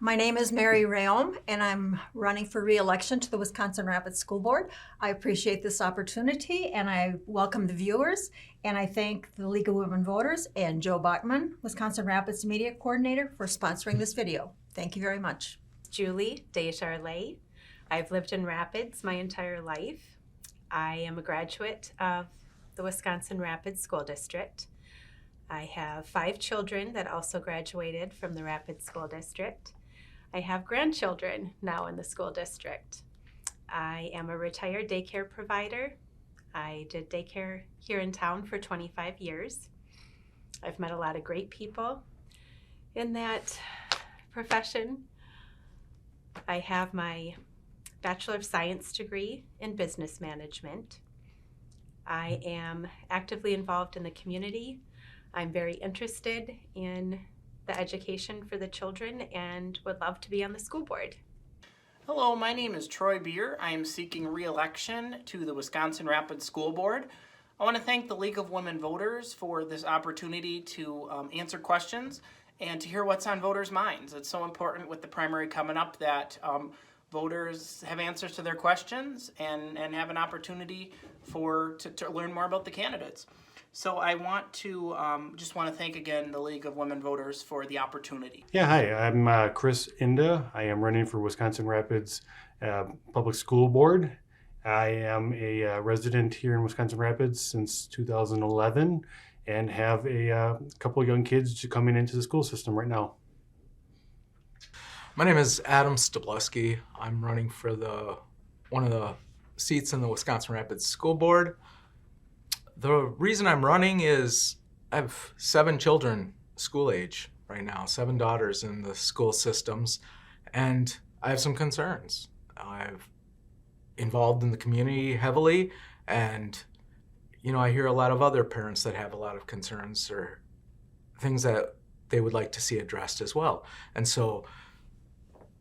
My name is Mary Rayom, and I'm running for re-election to the Wisconsin Rapids School Board. I appreciate this opportunity, and I welcome the viewers, and I thank the League of Women Voters and Joe Bachman, Wisconsin Rapids Media Coordinator, for sponsoring this video. Thank you very much. Julie Desjardins. I've lived in Rapids my entire life. I am a graduate of the Wisconsin Rapids School District. I have 5 children that also graduated from the Rapids School District. I have grandchildren now in the school district. I am a retired daycare provider. I did daycare here in town for 25 years. I've met a lot of great people in that profession. I have my Bachelor of Science degree in Business Management. I am actively involved in the community. I'm very interested in the education for the children and would love to be on the school board. Hello, my name is Troy Beer. I am seeking re-election to the Wisconsin Rapids School Board. I want to thank the League of Women Voters for this opportunity to answer questions and to hear what's on voters' minds. It's so important with the primary coming up that voters have answers to their questions and have an opportunity to learn more about the candidates. So I want to just want to thank again the League of Women Voters for the opportunity. Yeah, hi, I'm Chris Inda. I am running for Wisconsin Rapids Public School Board. I am a resident here in Wisconsin Rapids since 2011 and have a couple of young kids coming into the school system right now. My name is Adam Stableski. I'm running for one of the seats in the Wisconsin Rapids School Board. The reason I'm running is I have 7 children school age right now, 7 daughters in the school systems, and I have some concerns. I've involved in the community heavily, and I hear a lot of other parents that have a lot of concerns or things that they would like to see addressed as well. And so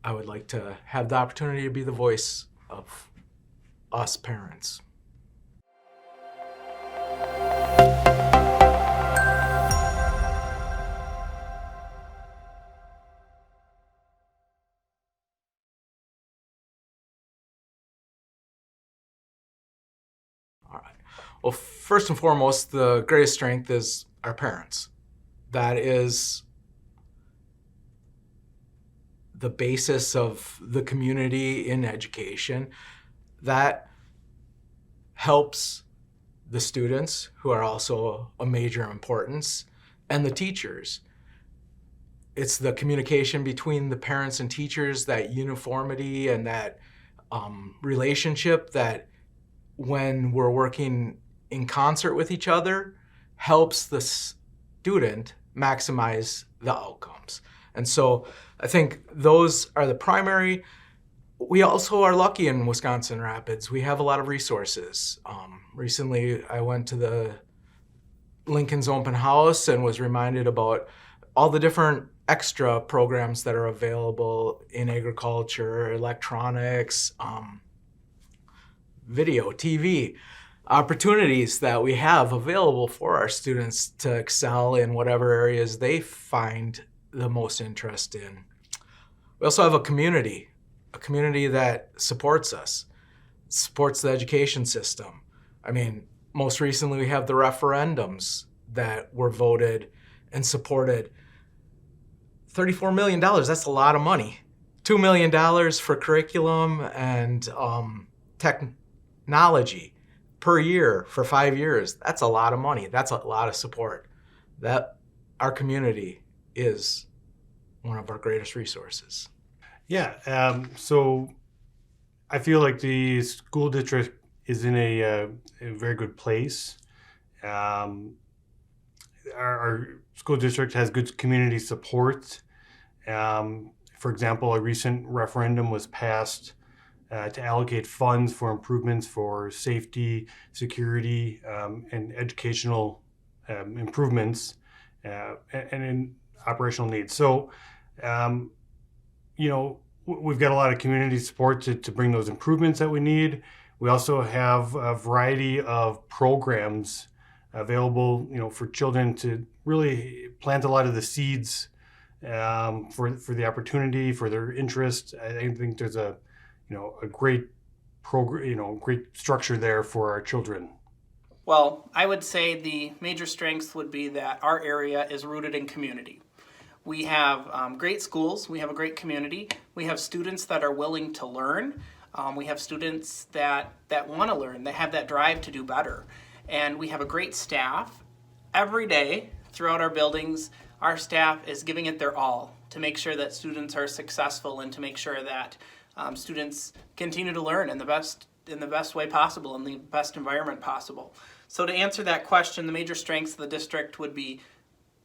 I would like to have the opportunity to be the voice of us parents. All right. Well, first and foremost, the greatest strength is our parents. That is the basis of the community in education. That helps the students, who are also a major importance, and the teachers. It's the communication between the parents and teachers, that uniformity and that relationship that, when we're working in concert with each other, helps the student maximize the outcomes. And so I think those are the primary. We also are lucky in Wisconsin Rapids. We have a lot of resources. Recently, I went to the Lincoln's Open House and was reminded about all the different extra programs that are available in agriculture, electronics, video, TV, opportunities that we have available for our students to excel in whatever areas they find the most interest in. We also have a community that supports us, supports the education system. I mean, most recently we have the referendums that were voted and supported. $34 million, that's a lot of money. $2 million for curriculum and technology per year for 5 years. That's a lot of money. That's a lot of support. That our community is one of our greatest resources. Yeah, so I feel like the school district is in a very good place. Our school district has good community support. For example, a recent referendum was passed to allocate funds for improvements for safety, security, and educational improvements and in operational needs. So, we've got a lot of community support to bring those improvements that we need. We also have a variety of programs available, for children to really plant a lot of the seeds for the opportunity, for their interest. I think there's a great program, great structure there for our children. Well, I would say the major strengths would be that our area is rooted in community. We have great schools, we have a great community, we have students that are willing to learn, we have students that want to learn, that have that drive to do better, and we have a great staff. Every day throughout our buildings, our staff is giving it their all to make sure that students are successful and to make sure that students continue to learn in the best way possible, in the best environment possible. So to answer that question, the major strengths of the district would be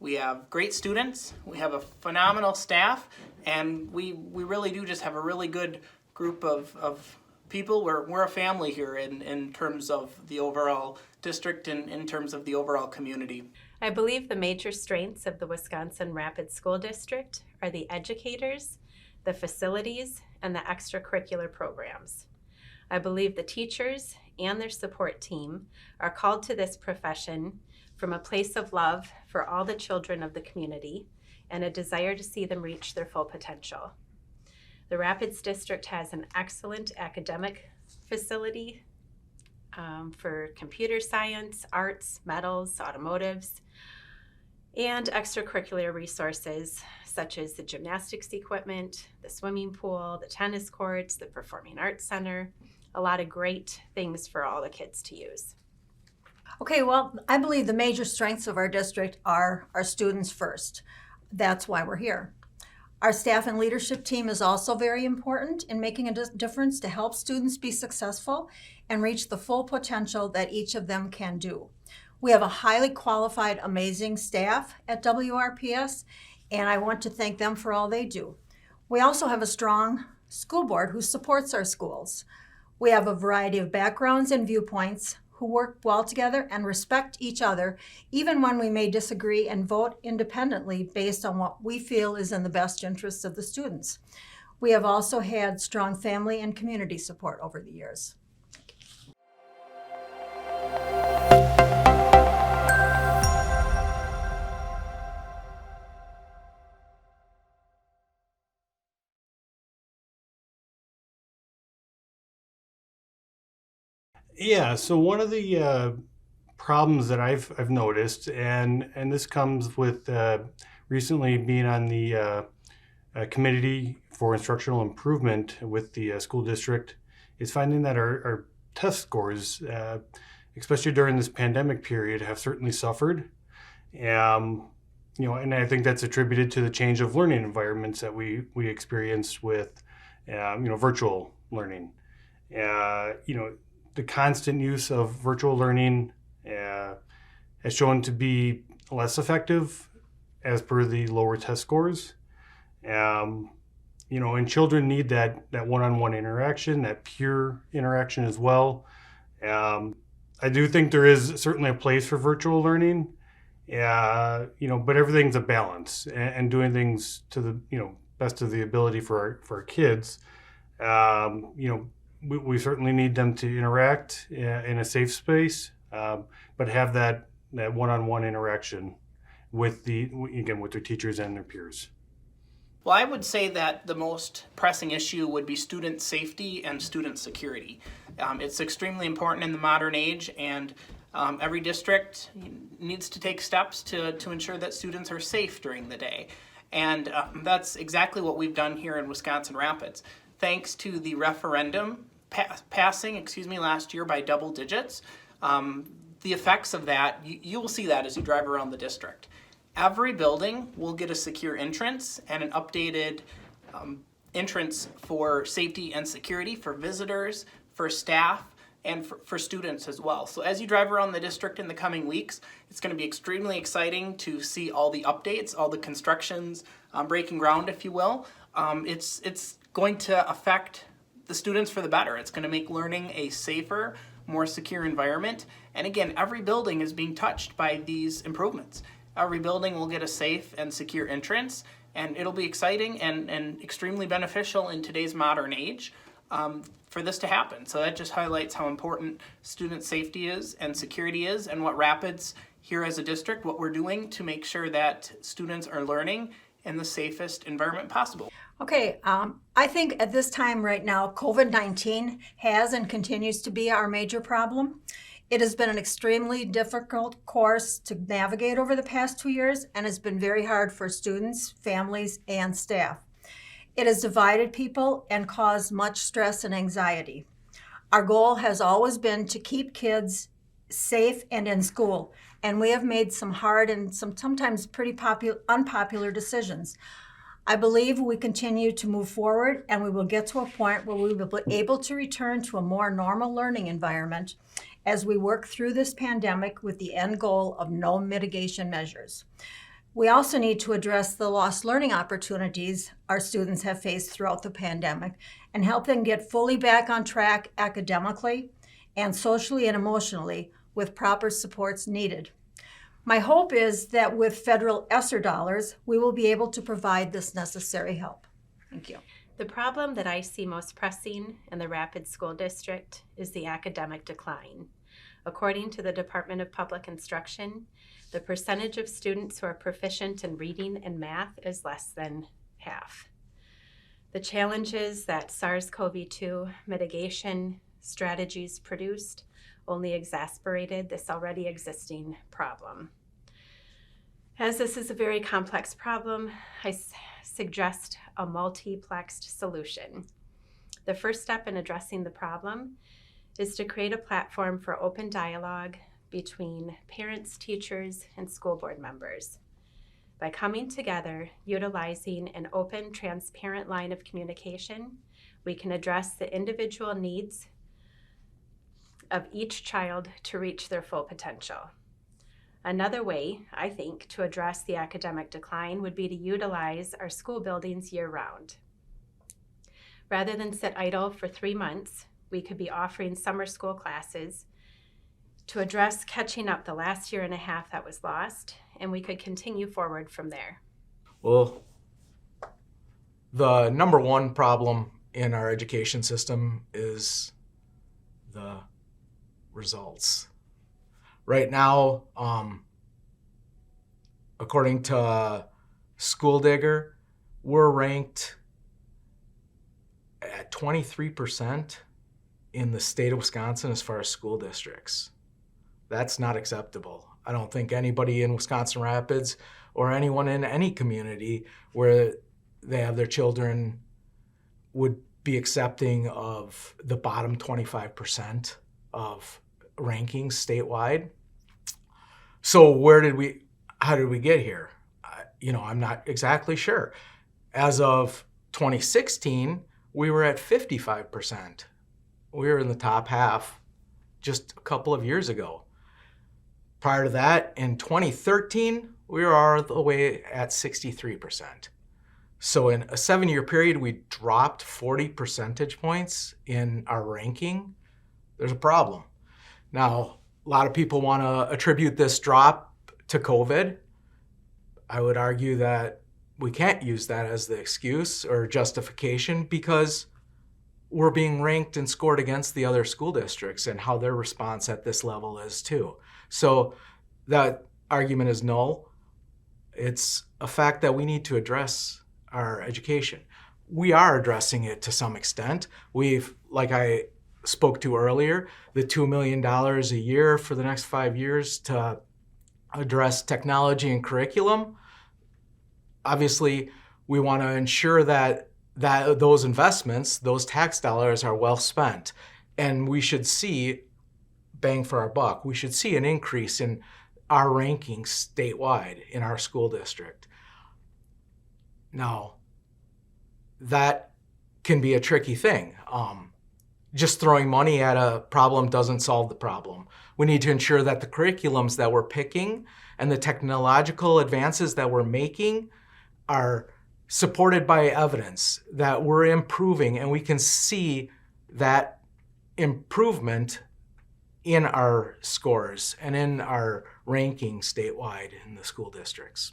we have great students, we have a phenomenal staff, and we really do just have a really good group of people. We're a family here in terms of the overall district and in terms of the overall community. I believe the major strengths of the Wisconsin Rapids School District are the educators, the facilities, and the extracurricular programs. I believe the teachers and their support team are called to this profession from a place of love for all the children of the community and a desire to see them reach their full potential. The Rapids District has an excellent academic facility for computer science, arts, metals, automotives, and extracurricular resources such as the gymnastics equipment, the swimming pool, the tennis courts, the performing arts center, a lot of great things for all the kids to use. Okay, well, I believe the major strengths of our district are our students first. That's why we're here. Our staff and leadership team is also very important in making a difference to help students be successful and reach the full potential that each of them can do. We have a highly qualified, amazing staff at WRPS, and I want to thank them for all they do. We also have a strong school board who supports our schools. We have a variety of backgrounds and viewpoints who work well together and respect each other, even when we may disagree, and vote independently based on what we feel is in the best interests of the students. We have also had strong family and community support over the years. Yeah, so one of the problems that I've noticed, and this comes with recently being on the committee for instructional improvement with the school district, is finding that our test scores, especially during this pandemic period, have certainly suffered. And I think that's attributed to the change of learning environments that we experienced with virtual learning. The constant use of virtual learning has shown to be less effective as per the lower test scores. And children need that one-on-one interaction, that peer interaction as well. I do think there is certainly a place for virtual learning, but everything's a balance, and doing things to the best of the ability for our kids. We certainly need them to interact in a safe space, but have that one-on-one interaction with their teachers and their peers. Well, I would say that the most pressing issue would be student safety and student security. It's extremely important in the modern age, and every district needs to take steps to ensure that students are safe during the day. And that's exactly what we've done here in Wisconsin Rapids. Thanks to the referendum passing last year by double digits, the effects of that, you will see that as you drive around the district. Every building will get a secure entrance and an updated entrance for safety and security for visitors, for staff, and for students as well. So as you drive around the district in the coming weeks, it's going to be extremely exciting to see all the updates, all the constructions breaking ground, if you will. It's going to affect the students for the better. It's going to make learning a safer, more secure environment. And again, every building is being touched by these improvements. Every building will get a safe and secure entrance, and it'll be exciting and extremely beneficial in today's modern age for this to happen. So that just highlights how important student safety is and security is, and what Rapids here as a district, what we're doing to make sure that students are learning in the safest environment possible. Okay, I think at this time right now, COVID-19 has and continues to be our major problem. It has been an extremely difficult course to navigate over the past 2 years and has been very hard for students, families, and staff. It has divided people and caused much stress and anxiety. Our goal has always been to keep kids safe and in school, and we have made some hard and sometimes pretty unpopular decisions. I believe we continue to move forward and we will get to a point where we will be able to return to a more normal learning environment as we work through this pandemic with the end goal of no mitigation measures. We also need to address the lost learning opportunities our students have faced throughout the pandemic and help them get fully back on track academically and socially and emotionally with proper supports needed. My hope is that with federal ESSER dollars, we will be able to provide this necessary help. Thank you. The problem that I see most pressing in the Rapids School District is the academic decline. According to the Department of Public Instruction, the percentage of students who are proficient in reading and math is less than half. The challenges that SARS-CoV-2 mitigation strategies produced only exacerbated this already existing problem. As this is a very complex problem, I suggest a multiplexed solution. The first step in addressing the problem is to create a platform for open dialogue between parents, teachers, and school board members. By coming together, utilizing an open, transparent line of communication, we can address the individual needs of each child to reach their full potential. Another way, I think, to address the academic decline would be to utilize our school buildings year-round. Rather than sit idle for 3 months, we could be offering summer school classes to address catching up the last year and a half that was lost, and we could continue forward from there. Well, the number one problem in our education system is the results. Right now, according to School Digger, we're ranked at 23% in the state of Wisconsin as far as school districts. That's not acceptable. I don't think anybody in Wisconsin Rapids or anyone in any community where they have their children would be accepting of the bottom 25% of rankings statewide. So how did we get here? I'm not exactly sure. As of 2016, we were at 55%. We were in the top half just a couple of years ago. Prior to that, in 2013, we were all the way at 63%. So in a 7-year period, we dropped 40 percentage points in our ranking. There's a problem. Now, a lot of people want to attribute this drop to COVID. I would argue that we can't use that as the excuse or justification because we're being ranked and scored against the other school districts and how their response at this level is too. So that argument is null. It's a fact that we need to address our education. We are addressing it to some extent. We've, like I spoke to earlier, the $2 million a year for the next 5 years to address technology and curriculum. Obviously, we want to ensure that those investments, those tax dollars are well spent. And we should see bang for our buck. We should see an increase in our rankings statewide in our school district. Now, that can be a tricky thing. Just throwing money at a problem doesn't solve the problem. We need to ensure that the curriculums that we're picking and the technological advances that we're making are supported by evidence, that we're improving, and we can see that improvement in our scores and in our ranking statewide in the school districts.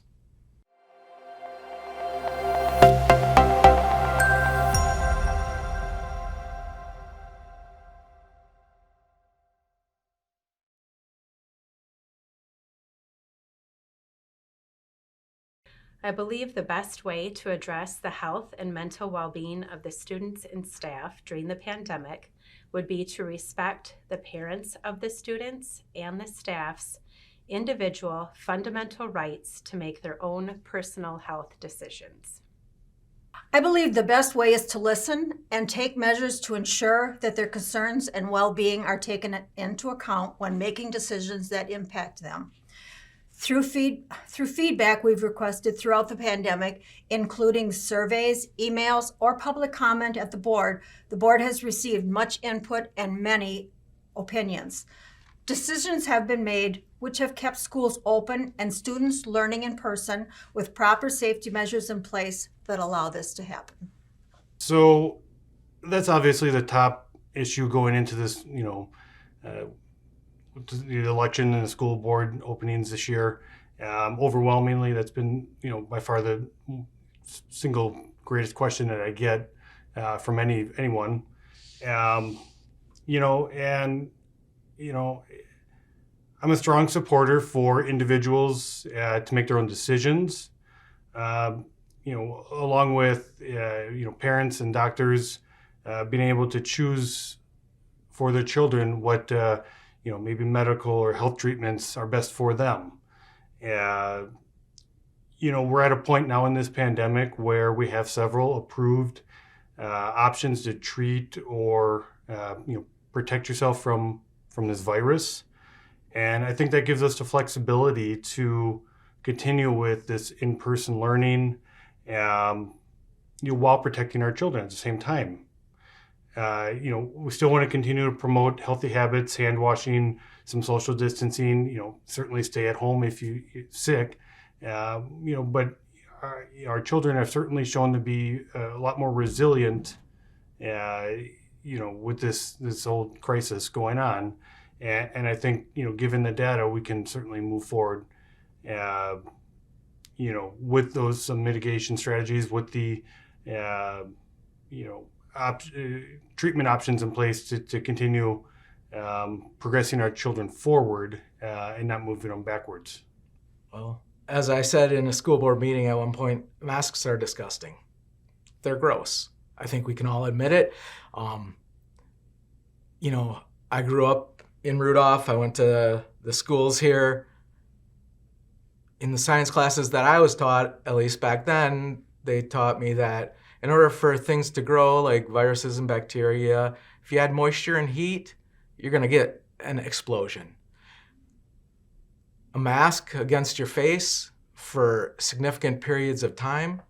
I believe the best way to address the health and mental well-being of the students and staff during the pandemic would be to respect the parents of the students and the staff's individual fundamental rights to make their own personal health decisions. I believe the best way is to listen and take measures to ensure that their concerns and well-being are taken into account when making decisions that impact them. Through feedback we've requested throughout the pandemic, including surveys, emails, or public comment at the board has received much input and many opinions. Decisions have been made which have kept schools open and students learning in person with proper safety measures in place that allow this to happen. So that's obviously the top issue going into this, the election and the school board openings this year. Overwhelmingly, that's been, by far the single greatest question that I get from anyone. I'm a strong supporter for individuals to make their own decisions. Along with parents and doctors being able to choose for their children what maybe medical or health treatments are best for them. We're at a point now in this pandemic where we have several approved options to treat or protect yourself from this virus. And I think that gives us the flexibility to continue with this in-person learning while protecting our children at the same time. We still want to continue to promote healthy habits, hand washing, some social distancing, certainly stay at home if you're sick. But our children have certainly shown to be a lot more resilient, with this whole crisis going on. And I think, given the data, we can certainly move forward, with those some mitigation strategies, with the, treatment options in place to continue progressing our children forward and not moving them backwards. Well, as I said in a school board meeting at one point, masks are disgusting. They're gross. I think we can all admit it. I grew up in Rudolph. I went to the schools here. In the science classes that I was taught, at least back then, they taught me that in order for things to grow, like viruses and bacteria, if you add moisture and heat, you're going to get an explosion. A mask against your face for significant periods of time,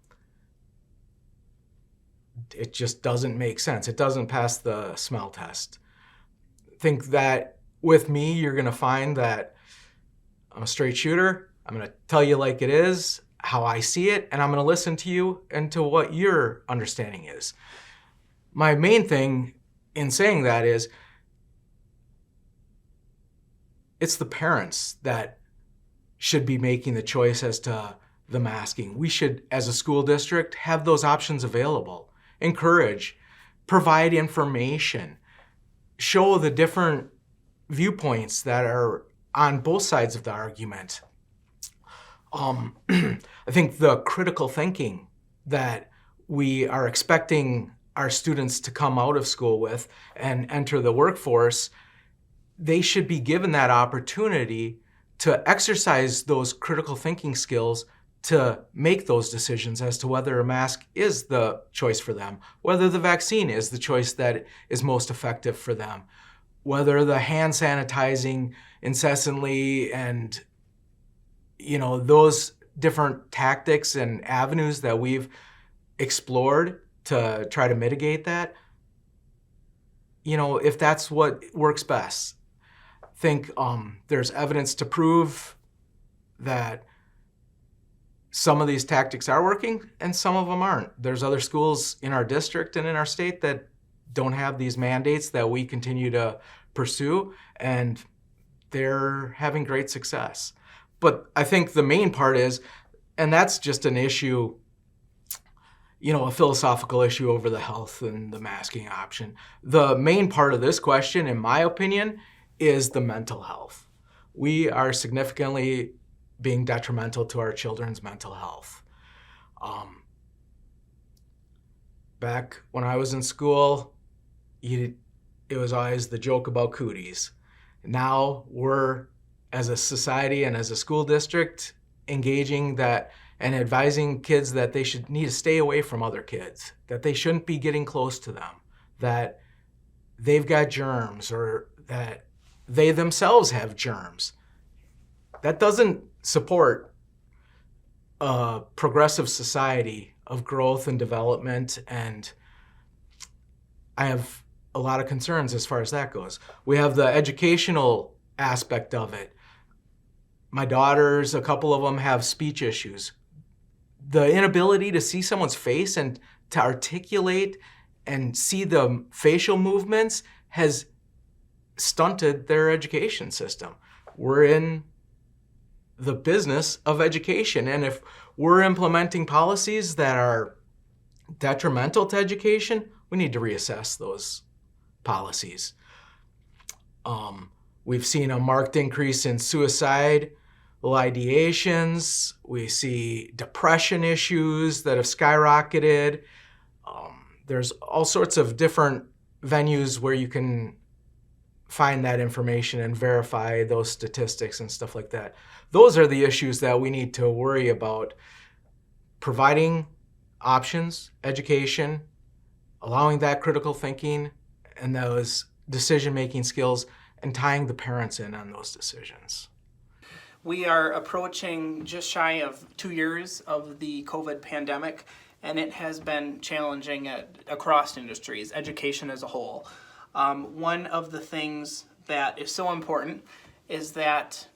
it just doesn't make sense. It doesn't pass the smell test. I think that with me, you're going to find that I'm a straight shooter. I'm going to tell you like it is, how I see it, and I'm going to listen to you and to what your understanding is. My main thing in saying that is it's the parents that should be making the choice as to the masking. We should, as a school district, have those options available. Encourage, provide information, show the different viewpoints that are on both sides of the argument. I think the critical thinking that we are expecting our students to come out of school with and enter the workforce, they should be given that opportunity to exercise those critical thinking skills to make those decisions as to whether a mask is the choice for them, whether the vaccine is the choice that is most effective for them, whether the hand sanitizing incessantly and those different tactics and avenues that we've explored to try to mitigate that, if that's what works best. I think there's evidence to prove that some of these tactics are working and some of them aren't. There's other schools in our district and in our state that don't have these mandates that we continue to pursue, and they're having great success. But I think the main part is, and that's just an issue, a philosophical issue over the health and the masking option. The main part of this question, in my opinion, is the mental health. We are significantly being detrimental to our children's mental health. Back when I was in school, it was always the joke about cooties. Now we're, as a society and as a school district, engaging that and advising kids that they should need to stay away from other kids, that they shouldn't be getting close to them, that they've got germs or that they themselves have germs. That doesn't support a progressive society of growth and development, and I have a lot of concerns as far as that goes. We have the educational aspect of it. My daughters, a couple of them have speech issues. The inability to see someone's face and to articulate and see the facial movements has stunted their education system. We're in the business of education, and if we're implementing policies that are detrimental to education, we need to reassess those policies. We've seen a marked increase in suicidal ideations. We see depression issues that have skyrocketed. There's all sorts of different venues where you can find that information and verify those statistics and stuff like that. Those are the issues that we need to worry about. Providing options, education, allowing that critical thinking and those decision-making skills, and tying the parents in on those decisions. We are approaching just shy of 2 years of the COVID pandemic, and it has been challenging across industries, education as a whole. One of the things that is so important is that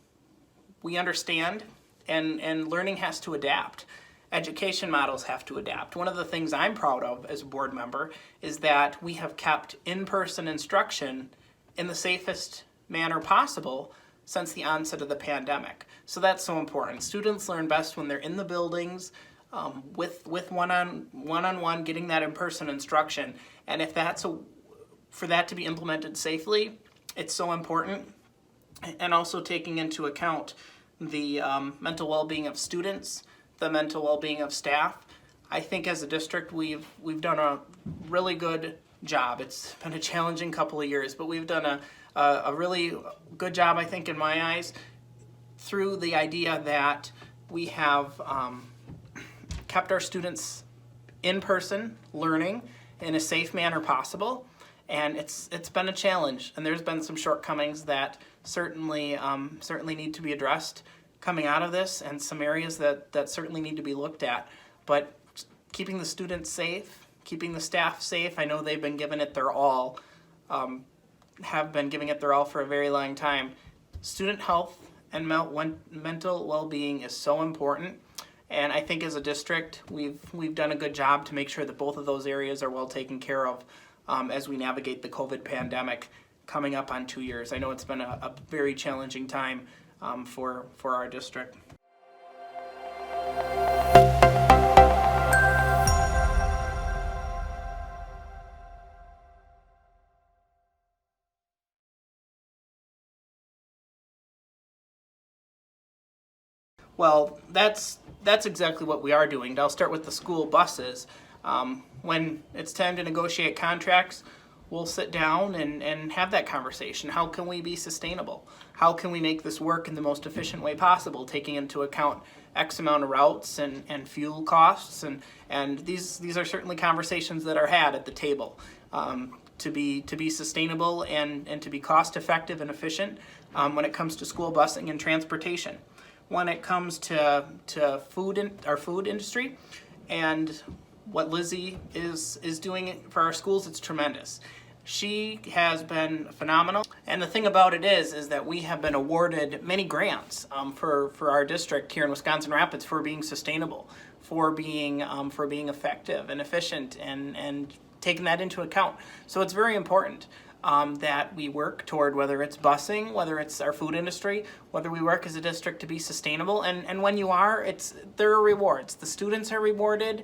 we understand and learning has to adapt. Education models have to adapt. One of the things I'm proud of as a board member is that we have kept in-person instruction in the safest manner possible since the onset of the pandemic. So that's so important. Students learn best when they're in the buildings with one-on-one getting that in-person instruction. And if for that to be implemented safely, it's so important. And also taking into account the mental well-being of students, the mental well-being of staff. I think as a district we've done a really good job. It's been a challenging couple of years, but we've done a really good job, I think, in my eyes, through the idea that we have kept our students in person learning in a safe manner possible. And it's been a challenge, and there's been some shortcomings that certainly need to be addressed coming out of this, and some areas that certainly need to be looked at. But keeping the students safe, keeping the staff safe, I know they've been giving it their all, have been giving it their all for a very long time. Student health and mental well-being is so important, and I think as a district we've done a good job to make sure that both of those areas are well taken care of as we navigate the COVID pandemic coming up on 2 years. I know it's been a very challenging time for our district. Well, that's exactly what we are doing. I'll start with the school buses. When it's time to negotiate contracts, we'll sit down and have that conversation. How can we be sustainable? How can we make this work in the most efficient way possible, taking into account X amount of routes and fuel costs? And these are certainly conversations that are had at the table to be sustainable and to be cost effective and efficient when it comes to school busing and transportation. When it comes to our food industry and what Lizzie is doing for our schools, it's tremendous. She has been phenomenal, and the thing about it is that we have been awarded many grants for our district here in Wisconsin Rapids for being sustainable, for being effective and efficient, and taking that into account. So it's very important that we work toward, whether it's busing, whether it's our food industry, whether we work as a district to be sustainable. And when you are, there are rewards. The students are rewarded.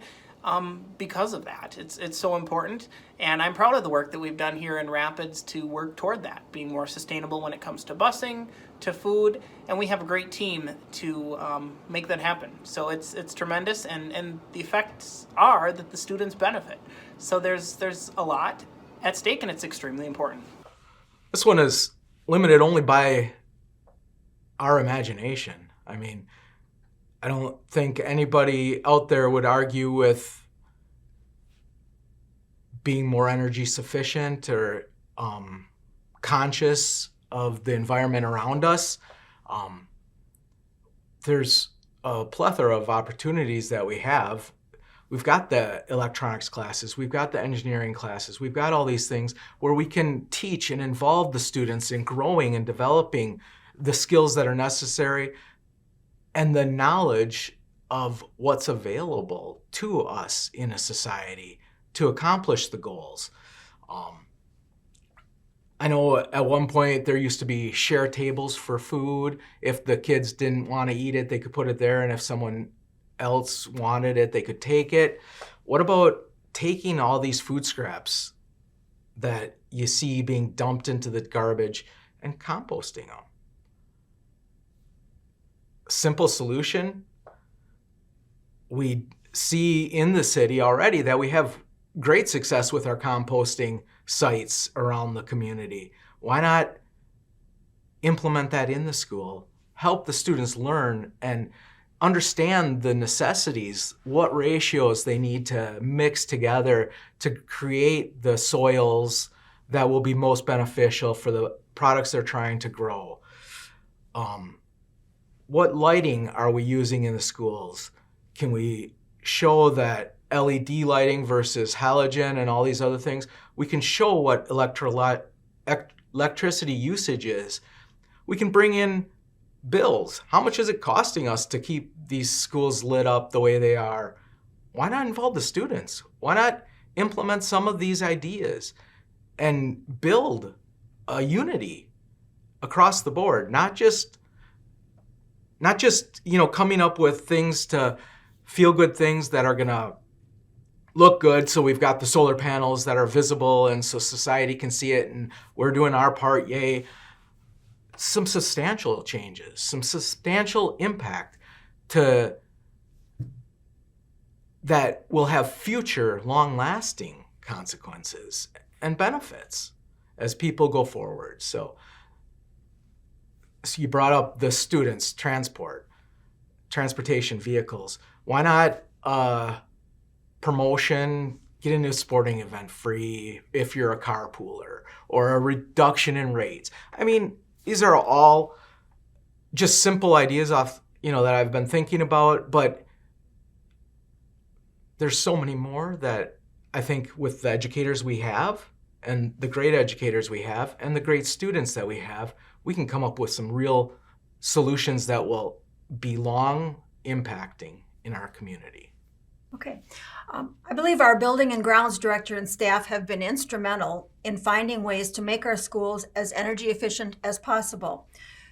because of that. It's so important, and I'm proud of the work that we've done here in Rapids to work toward that, being more sustainable when it comes to busing, to food, and we have a great team to make that happen. So it's tremendous, and the effects are that the students benefit. So there's a lot at stake, and it's extremely important. This one is limited only by our imagination. I mean, I don't think anybody out there would argue with being more energy sufficient or conscious of the environment around us. There's a plethora of opportunities that we have. We've got the electronics classes, we've got the engineering classes, we've got all these things where we can teach and involve the students in growing and developing the skills that are necessary and the knowledge of what's available to us in a society to accomplish the goals. I know at one point there used to be share tables for food. If the kids didn't want to eat it, they could put it there, and if someone else wanted it, they could take it. What about taking all these food scraps that you see being dumped into the garbage and composting them? Simple solution. We see in the city already that we have great success with our composting sites around the community. Why not implement that in the school? Help the students learn and understand the necessities, what ratios they need to mix together to create the soils that will be most beneficial for the products they're trying to grow. What lighting are we using in the schools? Can we show that LED lighting versus halogen and all these other things? We can show what electricity usage is. We can bring in bills. How much is it costing us to keep these schools lit up the way they are? Why not involve the students? Why not implement some of these ideas and build a unity across the board? Not just coming up with things to feel good things that are gonna look good, so we've got the solar panels that are visible and so society can see it and we're doing our part, yay. Some substantial changes, some substantial impact that will have future long-lasting consequences and benefits as people go forward. So you brought up the students, transportation vehicles. Why not promotion, get into a sporting event free if you're a carpooler, or a reduction in rates? I mean, these are all just simple ideas that I've been thinking about, but there's so many more that I think with the educators we have and the great educators we have and the great students that we have, we can come up with some real solutions that will be long impacting in our community. Okay. I believe our building and grounds director and staff have been instrumental in finding ways to make our schools as energy efficient as possible.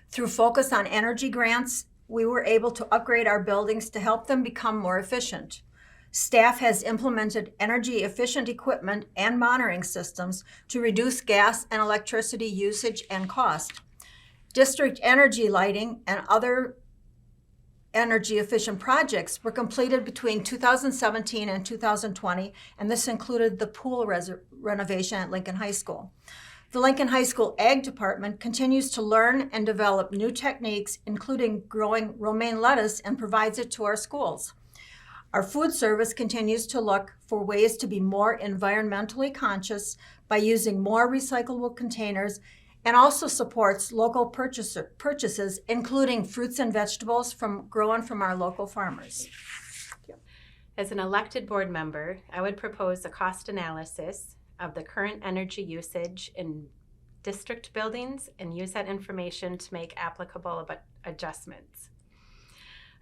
Through focus on energy grants, we were able to upgrade our buildings to help them become more efficient. Staff has implemented energy efficient equipment and monitoring systems to reduce gas and electricity usage and cost. District energy lighting and other energy efficient projects were completed between 2017 and 2020, and this included the pool renovation at Lincoln High School. The Lincoln High School Ag Department continues to learn and develop new techniques, including growing romaine lettuce, and provides it to our schools. Our food service continues to look for ways to be more environmentally conscious by using more recyclable containers, and also supports local purchases, including fruits and vegetables grown from our local farmers. As an elected board member, I would propose a cost analysis of the current energy usage in district buildings and use that information to make applicable adjustments.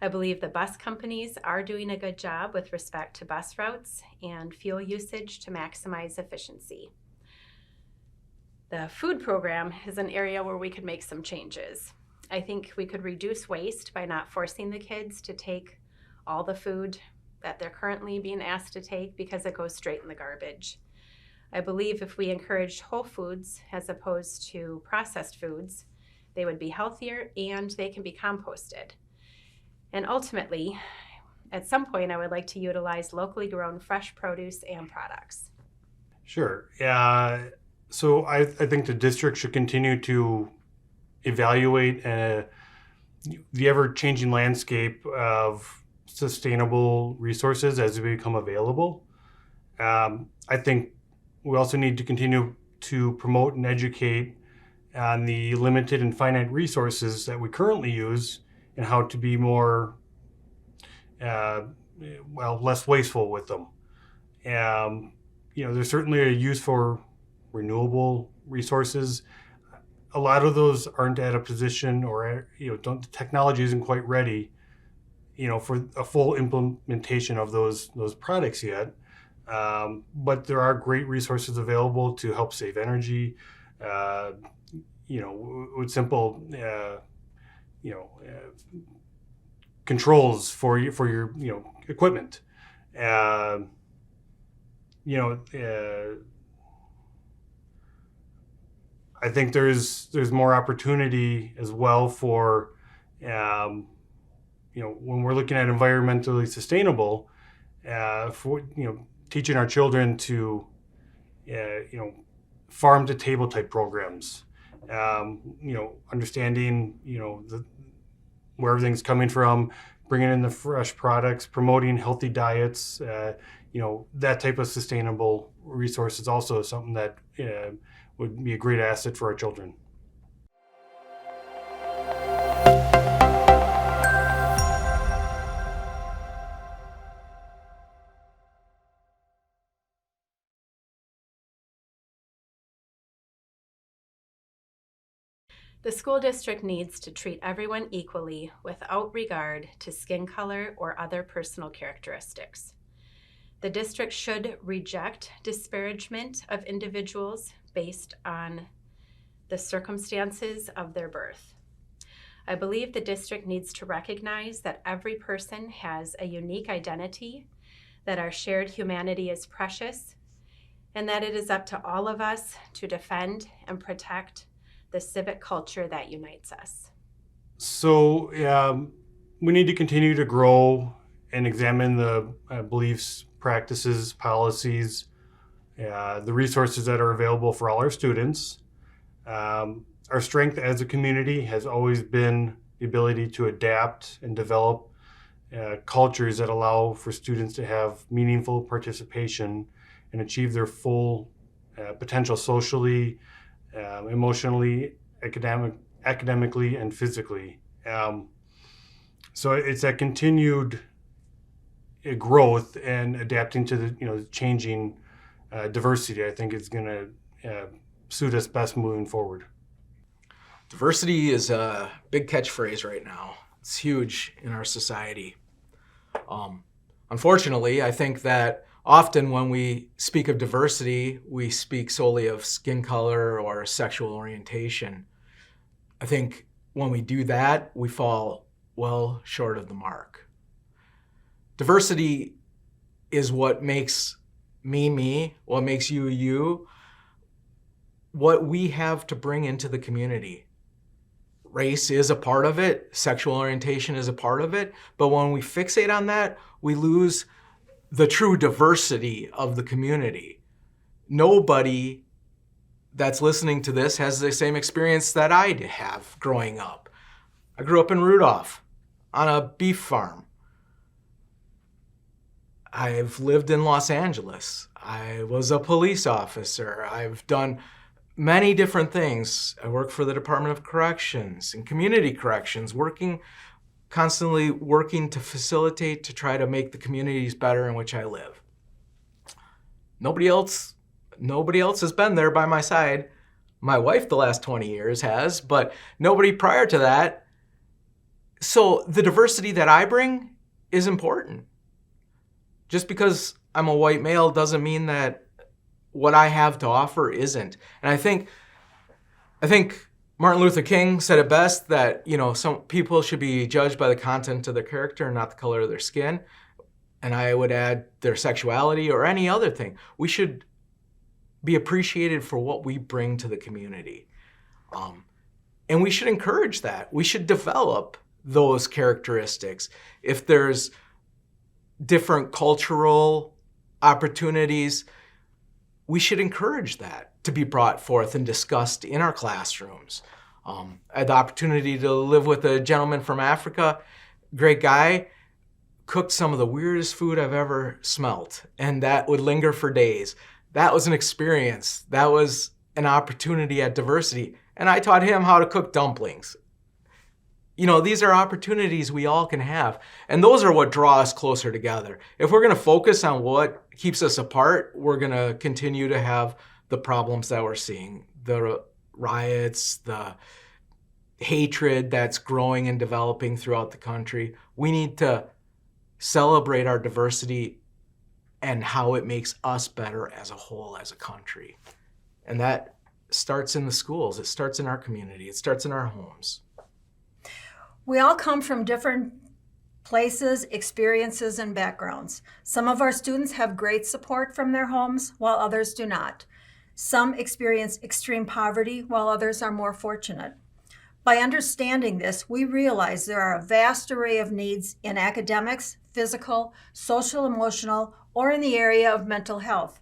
I believe the bus companies are doing a good job with respect to bus routes and fuel usage to maximize efficiency. The food program is an area where we could make some changes. I think we could reduce waste by not forcing the kids to take all the food that they're currently being asked to take because it goes straight in the garbage. I believe if we encouraged whole foods as opposed to processed foods, they would be healthier and they can be composted. And ultimately, at some point, I would like to utilize locally grown fresh produce and products. Sure. So I think the district should continue to evaluate the ever-changing landscape of sustainable resources as they become available. I think we also need to continue to promote and educate on the limited and finite resources that we currently use and how to be more, less wasteful with them. There's certainly a use for renewable resources. A lot of those aren't at a position, or the technology isn't quite ready, for a full implementation of those products yet. But there are great resources available to help save energy. With simple, controls for your equipment. I think there's more opportunity as well for, when we're looking at environmentally sustainable, for teaching our children to, farm to table type programs. Understanding, where everything's coming from, bringing in the fresh products, promoting healthy diets. That type of sustainable resource is also something that would be a great asset for our children. The school district needs to treat everyone equally without regard to skin color or other personal characteristics. The district should reject disparagement of individuals based on the circumstances of their birth. I believe the district needs to recognize that every person has a unique identity, that our shared humanity is precious, and that it is up to all of us to defend and protect the civic culture that unites us. So we need to continue to grow and examine the beliefs, practices, policies, the resources that are available for all our students. Our strength as a community has always been the ability to adapt and develop cultures that allow for students to have meaningful participation and achieve their full potential socially, emotionally, academically, and physically. So it's that continued growth and adapting to the changing diversity, I think, is going to suit us best moving forward. Diversity is a big catchphrase right now. It's huge in our society. Unfortunately, I think that often when we speak of diversity, we speak solely of skin color or sexual orientation. I think when we do that, we fall well short of the mark. Diversity is what makes me, me, what makes you, you, what we have to bring into the community. Race is a part of it, sexual orientation is a part of it, but when we fixate on that, we lose the true diversity of the community. Nobody that's listening to this has the same experience that I have growing up. I grew up in Rudolph on a beef farm. I've lived in Los Angeles. I was a police officer. I've done many different things. I work for the Department of Corrections and Community Corrections, constantly working to facilitate, to try to make the communities better in which I live. Nobody else has been there by my side. My wife the last 20 years has, but nobody prior to that. So the diversity that I bring is important. Just because I'm a white male doesn't mean that what I have to offer isn't. And I think Martin Luther King said it best, that some people should be judged by the content of their character and not the color of their skin. and I would add their sexuality or any other thing. We should be appreciated for what we bring to the community. And we should encourage that. We should develop those characteristics. If there's different cultural opportunities, we should encourage that to be brought forth and discussed in our classrooms. I had the opportunity to live with a gentleman from Africa, great guy, cooked some of the weirdest food I've ever smelt, and that would linger for days. That was an experience. That was an opportunity at diversity. And I taught him how to cook dumplings. You know, these are opportunities we all can have. And those are what draw us closer together. If we're going to focus on what keeps us apart, we're going to continue to have the problems that we're seeing. The riots, the hatred that's growing and developing throughout the country. We need to celebrate our diversity and how it makes us better as a whole, as a country. And that starts in the schools. It starts in our community. It starts in our homes. We all come from different places, experiences, and backgrounds. Some of our students have great support from their homes, while others do not. Some experience extreme poverty, while others are more fortunate. By understanding this, we realize there are a vast array of needs in academics, physical, social, emotional, or in the area of mental health.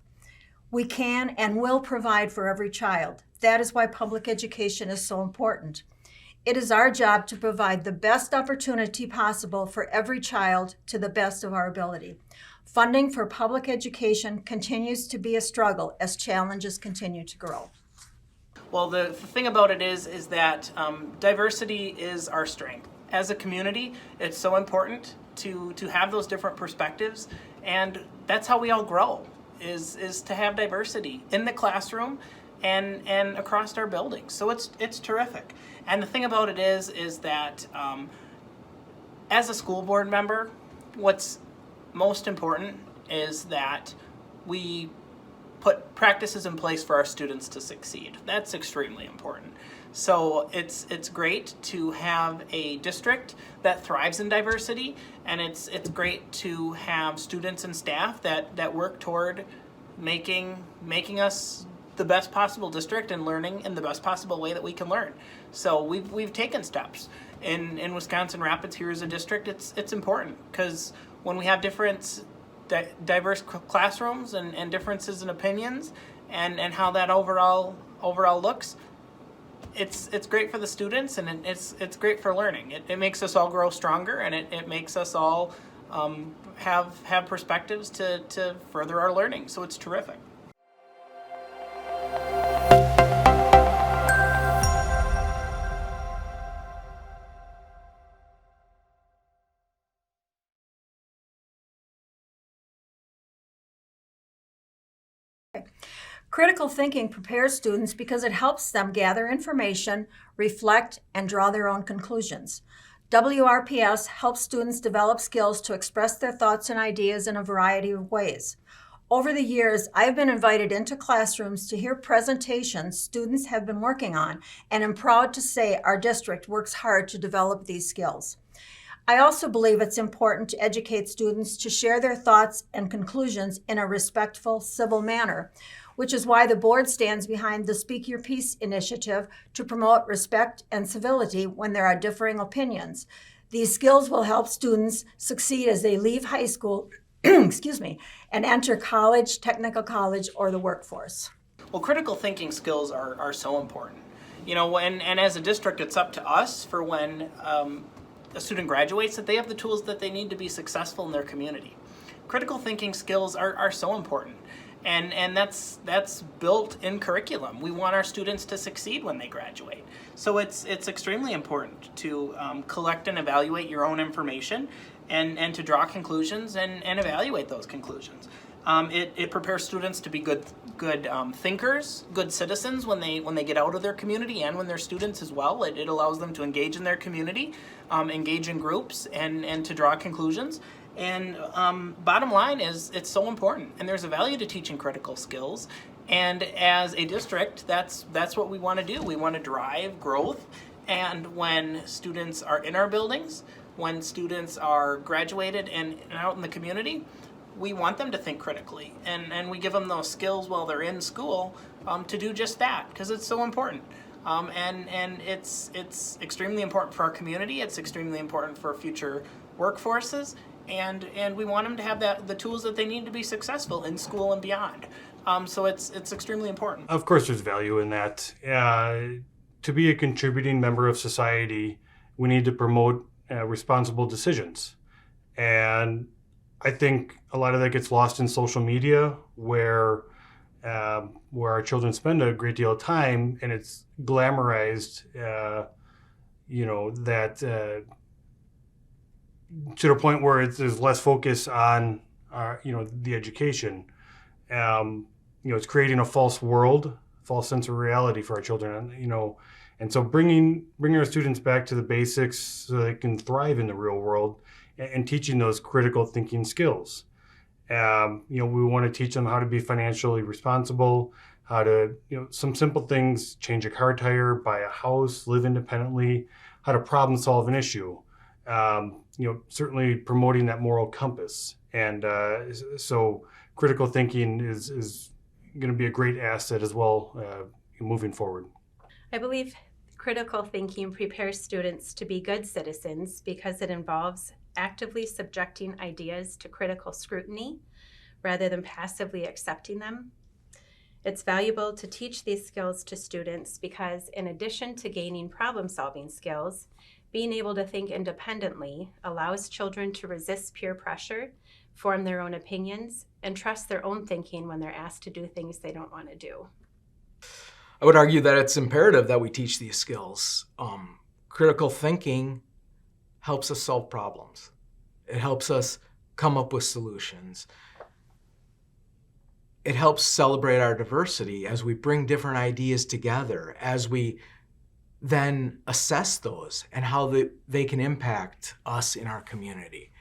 We can and will provide for every child. That is why public education is so important. It is our job to provide the best opportunity possible for every child to the best of our ability. Funding for public education continues to be a struggle as challenges continue to grow. Well, the thing about it is that diversity is our strength. As a community, it's so important to have those different perspectives, and that's how we all grow, is to have diversity in the classroom and across our buildings. So it's terrific. And the thing about it is that as a school board member, what's most important is that we put practices in place for our students to succeed. That's extremely important. So it's great to have a district that thrives in diversity, and it's great to have students and staff that work toward making us the best possible district and learning in the best possible way that we can learn. So we've taken steps. In Wisconsin Rapids here as a district, it's important because when we have diverse classrooms and differences in opinions and how that overall looks, it's great for the students, and it's great for learning. It makes us all grow stronger, and it makes us all have perspectives to further our learning. So it's terrific. Critical thinking prepares students because it helps them gather information, reflect, and draw their own conclusions. WRPS helps students develop skills to express their thoughts and ideas in a variety of ways. Over the years, I've been invited into classrooms to hear presentations students have been working on, and I'm proud to say our district works hard to develop these skills. I also believe it's important to educate students to share their thoughts and conclusions in a respectful, civil manner, which is why the board stands behind the Speak Your Piece initiative to promote respect and civility when there are differing opinions. These skills will help students succeed as they leave high school and enter college, technical college, or the workforce. Well, critical thinking skills are so important. You know, and as a district, it's up to us for when a student graduates that they have the tools that they need to be successful in their community. Critical thinking skills are so important. And that's built in curriculum. We want our students to succeed when they graduate. So it's extremely important to collect and evaluate your own information and to draw conclusions and evaluate those conclusions. It prepares students to be good thinkers, good citizens when they get out of their community and when they're students as well. It allows them to engage in their community, engage in groups, and to draw conclusions. And bottom line is it's so important, and there's a value to teaching critical skills. And as a district, that's what we want to do. We want to drive growth, and when students are in our buildings, when students are graduated and out in the community, we want them to think critically, and we give them those skills while they're in school to do just that, because it's so important. And it's extremely important for our community. It's extremely important for future workforces, and we want them to have the tools that they need to be successful in school and beyond. So it's extremely important. Of course, there's value in that. To be a contributing member of society, we need to promote responsible decisions. And I think a lot of that gets lost in social media, where our children spend a great deal of time, and it's glamorized, that to the point where there's less focus on, the education. It's creating a false world, false sense of reality for our children, and so bringing our students back to the basics so they can thrive in the real world, and teaching those critical thinking skills. We want to teach them how to be financially responsible, how to, some simple things: change a car tire, buy a house, live independently, how to problem solve an issue. Certainly promoting that moral compass. And so critical thinking is going to be a great asset as well moving forward. I believe critical thinking prepares students to be good citizens because it involves actively subjecting ideas to critical scrutiny rather than passively accepting them. It's valuable to teach these skills to students because, in addition to gaining problem-solving skills, being able to think independently allows children to resist peer pressure, form their own opinions, and trust their own thinking when they're asked to do things they don't want to do. I would argue that it's imperative that we teach these skills. Critical thinking helps us solve problems. It helps us come up with solutions. It helps celebrate our diversity as we bring different ideas together, as we then assess those and how they can impact us in our community.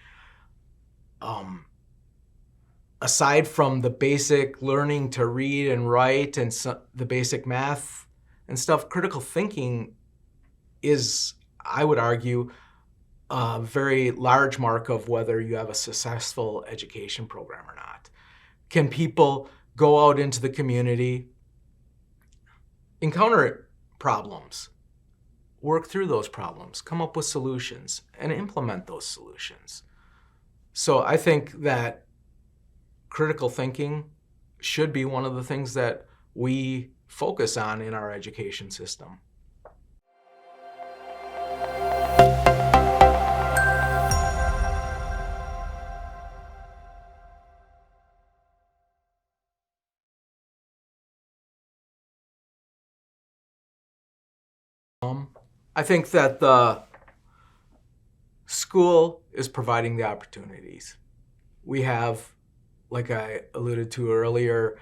Aside from the basic learning to read and write and the basic math and stuff, critical thinking is, I would argue, a very large mark of whether you have a successful education program or not. Can people go out into the community, encounter problems, work through those problems, come up with solutions, and implement those solutions? So I think that critical thinking should be one of the things that we focus on in our education system. I think that the school is providing the opportunities. We have, like I alluded to earlier,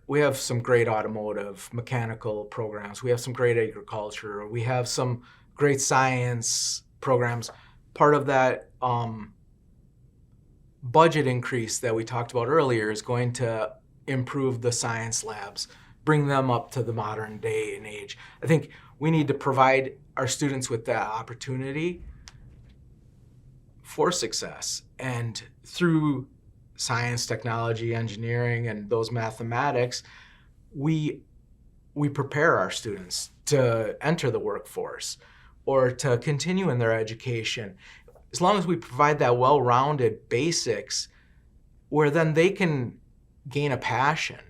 we have some great automotive, mechanical programs. We have some great agriculture. We have some great science programs. Part of that budget increase that we talked about earlier is going to improve the science labs, bring them up to the modern day and age. I think we need to provide our students with that opportunity for success. And through science, technology, engineering, and those mathematics, we prepare our students to enter the workforce or to continue in their education. As long as we provide that well-rounded basics where then they can gain a passion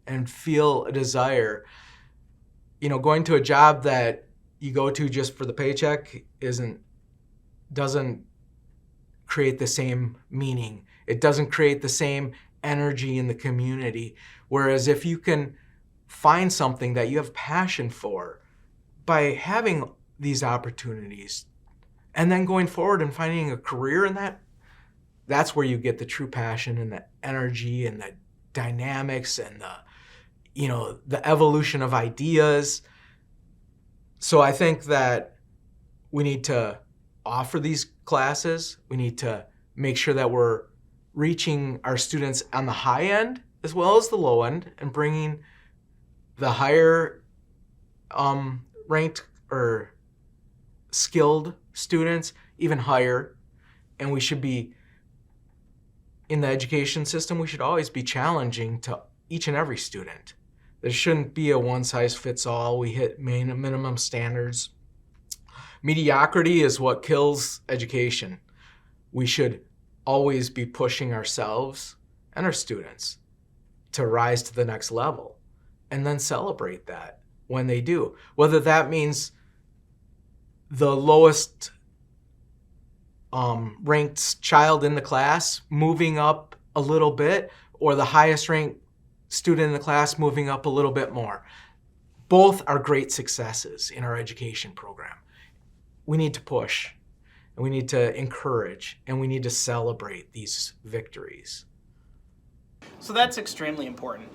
and feel a desire. Going to a job that you go to just for the paycheck doesn't create the same meaning. It doesn't create the same energy in the community. Whereas if you can find something that you have passion for by having these opportunities and then going forward and finding a career in that, that's where you get the true passion and the energy and the dynamics and the evolution of ideas. So I think that we need to offer these classes. We need to make sure that we're reaching our students on the high end as well as the low end and bringing the higher ranked or skilled students even higher. And we should be, in the education system, we should always be challenging to each and every student. There shouldn't be a one-size-fits-all. We hit minimum standards. Mediocrity is what kills education. We should always be pushing ourselves and our students to rise to the next level, and then celebrate that when they do. Whether that means the lowest ranked child in the class moving up a little bit, or the highest ranked student in the class moving up a little bit more. Both are great successes in our education program. We need to push, and we need to encourage, and we need to celebrate these victories. So that's extremely important.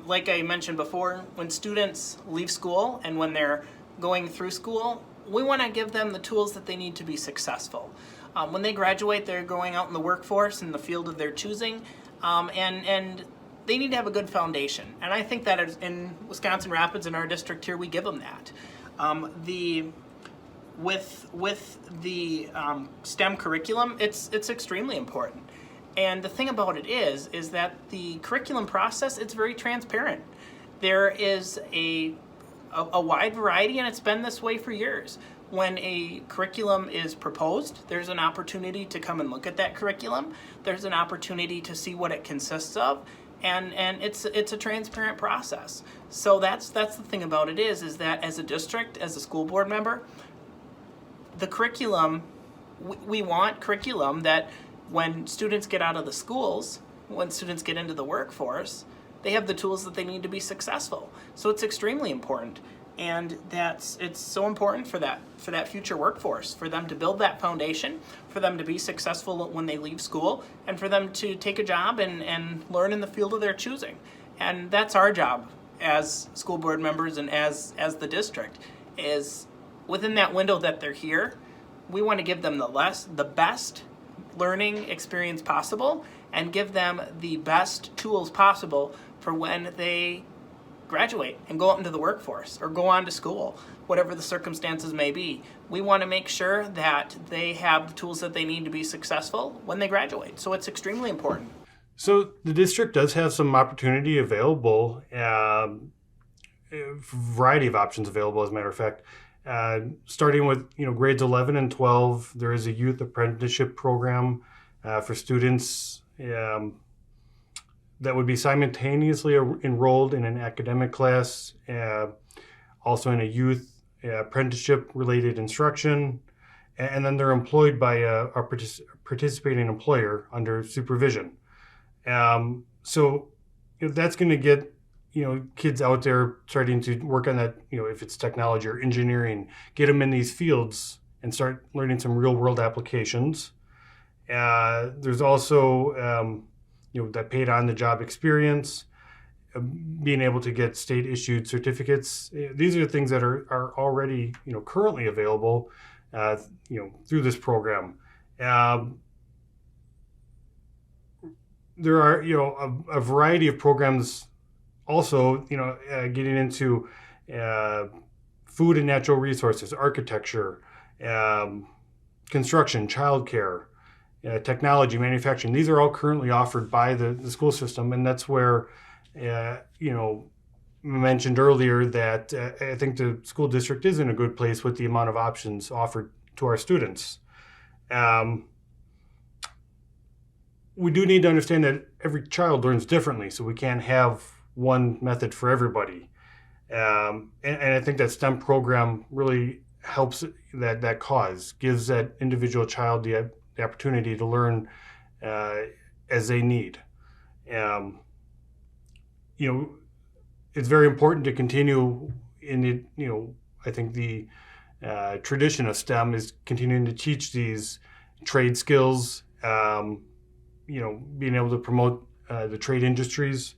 Like I mentioned before, when students leave school and when they're going through school, we want to give them the tools that they need to be successful. When they graduate, they're going out in the workforce in the field of their choosing, and they need to have a good foundation. And I think that in Wisconsin Rapids, in our district here, we give them that. With the STEM curriculum, it's extremely important. And the thing about it is that the curriculum process, it's very transparent. There is a wide variety, and it's been this way for years. When a curriculum is proposed, there's an opportunity to come and look at that curriculum. There's an opportunity to see what it consists of, and it's a transparent process. So that's the thing about it is that as a district, as a school board member, the curriculum, we want curriculum that when students get out of the schools, when students get into the workforce, they have the tools that they need to be successful. So it's extremely important. And it's so important for that future workforce, for them to build that foundation, for them to be successful when they leave school, and for them to take a job and learn in the field of their choosing. And that's our job as school board members and as the district, is within that window that they're here, we want to give them the best learning experience possible, and give them the best tools possible for when they graduate and go out into the workforce or go on to school, whatever the circumstances may be. We want to make sure that they have the tools that they need to be successful when they graduate. So it's extremely important. So the district does have some opportunity available, a variety of options available, as a matter of fact. Starting with grades 11 and 12, there is a youth apprenticeship program for students that would be simultaneously enrolled in an academic class, also in a youth apprenticeship-related instruction, and then they're employed by a participating employer under supervision. So that's going to get kids out there starting to work on that, if it's technology or engineering, get them in these fields and start learning some real-world applications. There's also that paid on-the-job experience, being able to get state-issued certificates. These are things that are already currently available through this program. There are a variety of programs also getting into food and natural resources, architecture, construction, childcare, technology, manufacturing. These are all currently offered by the school system, and that's where, mentioned earlier that I think the school district is in a good place with the amount of options offered to our students. We do need to understand that every child learns differently, so we can't have one method for everybody. And I think that STEM program really helps that cause, gives that individual child the opportunity to learn as they need. It's very important to continue in it. I think the tradition of STEM is continuing to teach these trade skills, being able to promote the trade industries,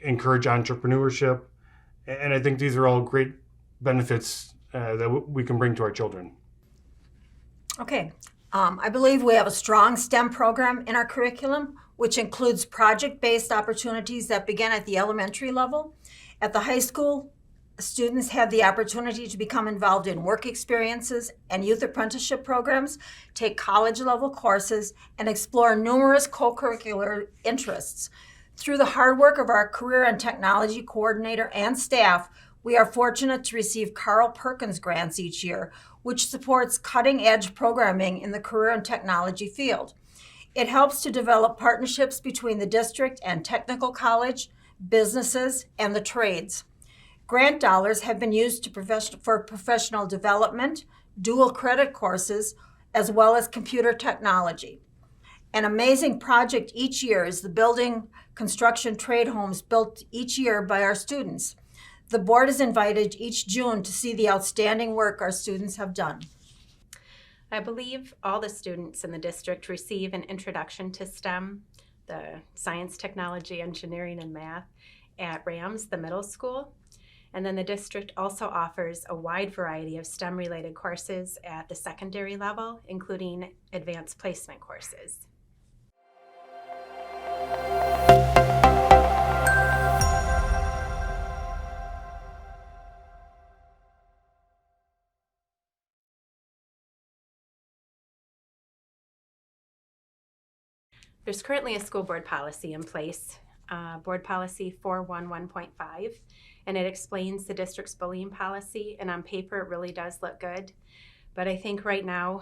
encourage entrepreneurship. And I think these are all great benefits that we can bring to our children. Okay. I believe we have a strong STEM program in our curriculum, which includes project-based opportunities that begin at the elementary level. At the high school, Students have the opportunity to become involved in work experiences and youth apprenticeship programs, take college-level courses, and explore numerous co-curricular interests. Through the hard work of our career and technology coordinator and staff, we are fortunate to receive Carl Perkins grants each year, which supports cutting-edge programming in the career and technology field. It helps to develop partnerships between the district and technical college, businesses, and the trades. Grant dollars have been used for professional development, dual credit courses, as well as computer technology. An amazing project each year is the building construction trade homes built each year by our students. The board is invited each June to see the outstanding work our students have done. I believe all the students in the district receive an introduction to STEM, the science, technology, engineering, and math, at RAMS, the middle school. And then the district also offers a wide variety of STEM-related courses at the secondary level, including advanced placement courses. There's currently a school board policy in place, Board Policy 411.5, and it explains the district's bullying policy, and on paper it really does look good. But I think right now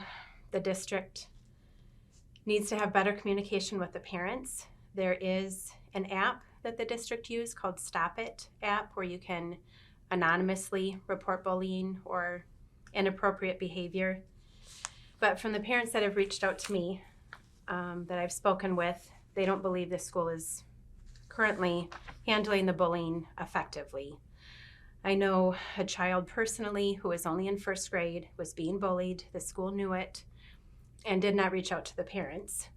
the district needs to have better communication with the parents. There is an app that the district uses called Stop It app, where you can anonymously report bullying or inappropriate behavior. But from the parents that have reached out to me, that I've spoken with, they don't believe the school is currently handling the bullying effectively. I know a child personally who was only in first grade, was being bullied. The school knew it and did not reach out to the parents.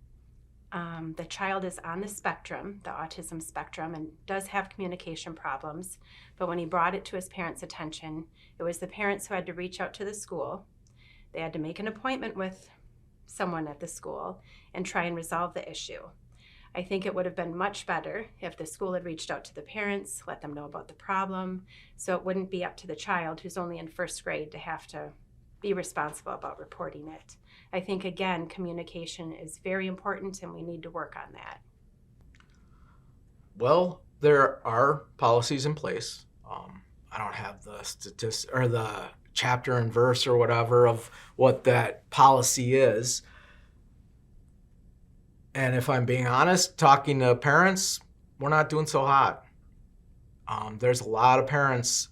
The child is on the spectrum, the autism spectrum, and does have communication problems. But when he brought it to his parents' attention, it was the parents who had to reach out to the school. They had to make an appointment with someone at the school and try and resolve the issue. I think it would have been much better if the school had reached out to the parents, let them know about the problem, so it wouldn't be up to the child who's only in first grade to have to be responsible about reporting it. I think, again, communication is very important and we need to work on that. Well, there are policies in place. I don't have the statistics or the chapter and verse or whatever of what that policy is. And if I'm being honest, talking to parents, we're not doing so hot. There's a lot of parents,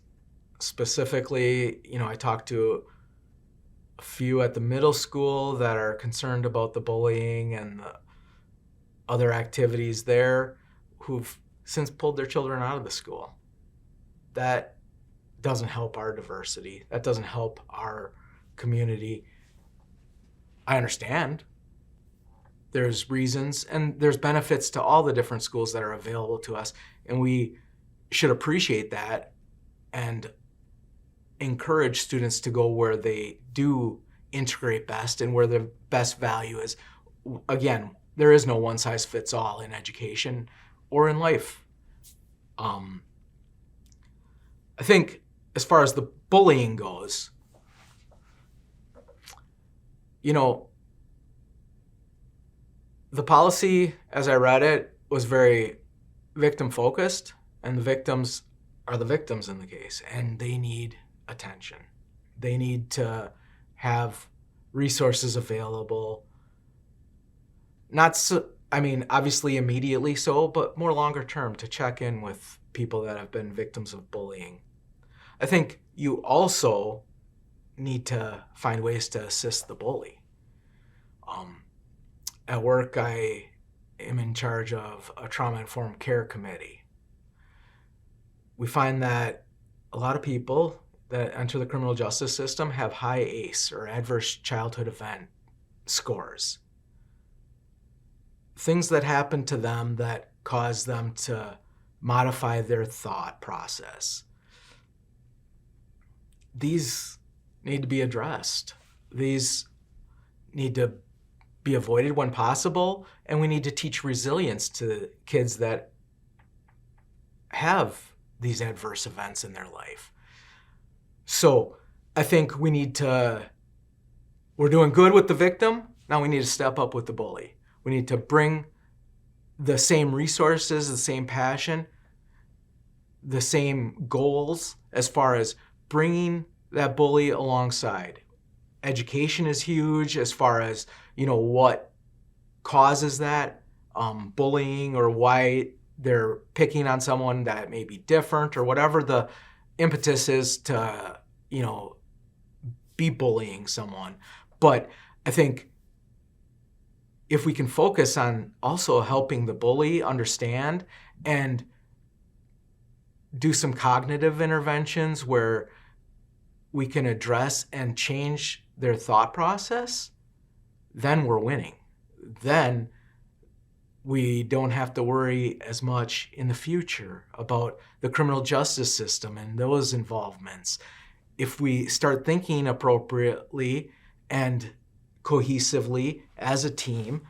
specifically, I talked to a few at the middle school that are concerned about the bullying and the other activities there, who've since pulled their children out of the school. That doesn't help our diversity. That doesn't help our community. I understand. There's reasons and there's benefits to all the different schools that are available to us, and we should appreciate that and encourage students to go where they do integrate best and where the best value is. Again, there is no one size fits all in education or in life. I think as far as the bullying goes, the policy, as I read it, was very victim focused, and the victims are the victims in the case, and they need attention. They need to have resources available. Obviously immediately so, but more longer term, to check in with people that have been victims of bullying. I think you also need to find ways to assist the bully. At work, I am in charge of a trauma-informed care committee. We find that a lot of people that enter the criminal justice system have high ACE, or adverse childhood event scores. Things that happen to them that cause them to modify their thought process. These need to be addressed. These need to be avoided when possible, and we need to teach resilience to kids that have these adverse events in their life. So I think we're doing good with the victim. Now we need to step up with the bully. We need to bring the same resources, the same passion, the same goals as far as bringing that bully alongside. Education is huge as far as, what causes that bullying, or why they're picking on someone that may be different, or whatever the impetus is to, be bullying someone. But I think if we can focus on also helping the bully understand and do some cognitive interventions where we can address and change their thought process, then we're winning. Then we don't have to worry as much in the future about the criminal justice system and those involvements. If we start thinking appropriately and cohesively as a team,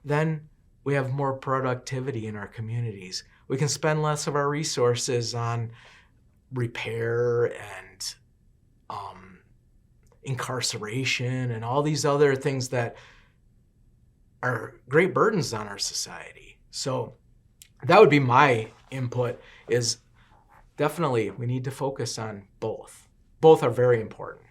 then we have more productivity in our communities. We can spend less of our resources on repair and incarceration and all these other things that are great burdens on our society. So that would be my input, is definitely we need to focus on both. Both are very important.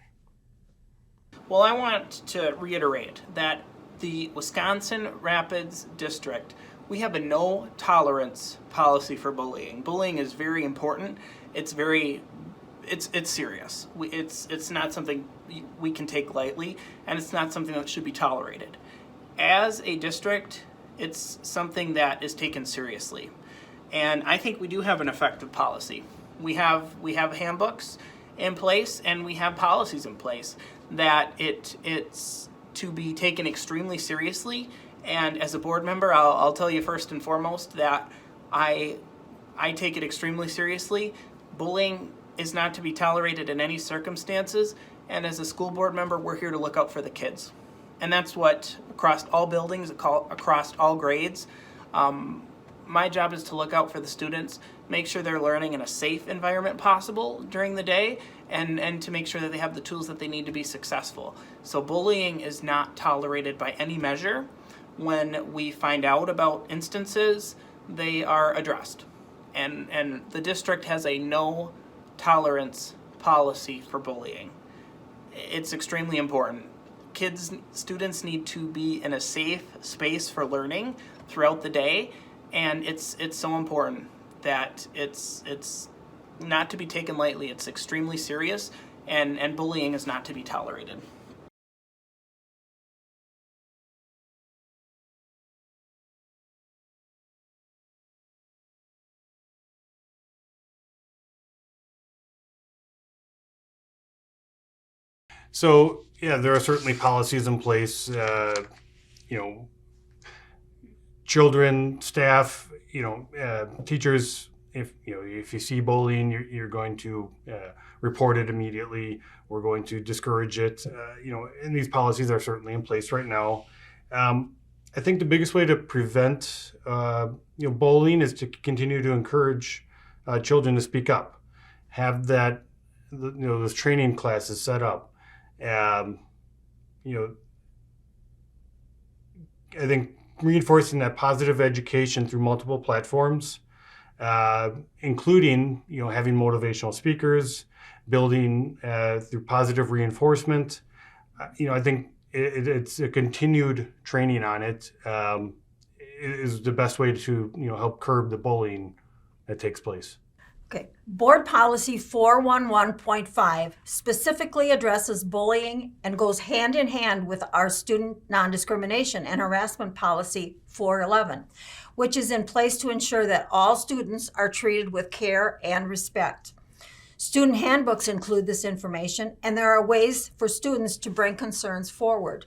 Well, I want to reiterate that the Wisconsin Rapids District, we have a no tolerance policy for bullying. Bullying is very important. It's serious. It's not something we can take lightly, and it's not something that should be tolerated. As a district, it's something that is taken seriously. And I think we do have an effective policy. We have handbooks in place, and we have policies in place that it's to be taken extremely seriously. And as a board member, I'll tell you first and foremost that I take it extremely seriously. Bullying is not to be tolerated in any circumstances, and as a school board member, we're here to look out for the kids. And that's what, across all buildings, across all grades, my job is to look out for the students, make sure they're learning in a safe environment possible during the day, and to make sure that they have the tools that they need to be successful. So bullying is not tolerated by any measure. When we find out about instances, they are addressed. And the district has a no tolerance policy for bullying. It's extremely important. Students need to be in a safe space for learning throughout the day, and it's so important that it's not to be taken lightly. It's extremely serious, and bullying is not to be tolerated. So, yeah, there are certainly policies in place. Children, staff, teachers. If you see bullying, you're going to report it immediately. We're going to discourage it. And these policies are certainly in place right now. I think the biggest way to prevent bullying is to continue to encourage children to speak up. Have that those training classes set up. I think reinforcing that positive education through multiple platforms, including having motivational speakers, building through positive reinforcement. I think it's a continued training on it is the best way to help curb the bullying that takes place. Okay. Board Policy 411.5 specifically addresses bullying and goes hand in hand with our Student Non-Discrimination and Harassment Policy 411, which is in place to ensure that all students are treated with care and respect. Student handbooks include this information, and there are ways for students to bring concerns forward.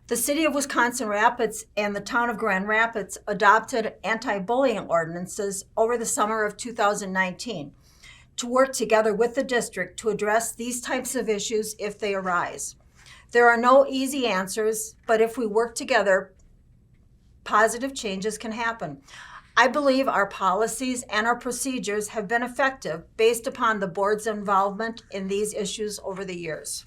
The City of Wisconsin Rapids and the Town of Grand Rapids adopted anti-bullying ordinances over the summer of 2019 to work together with the district to address these types of issues if they arise. There are no easy answers, but if we work together, positive changes can happen. I believe our policies and our procedures have been effective based upon the board's involvement in these issues over the years.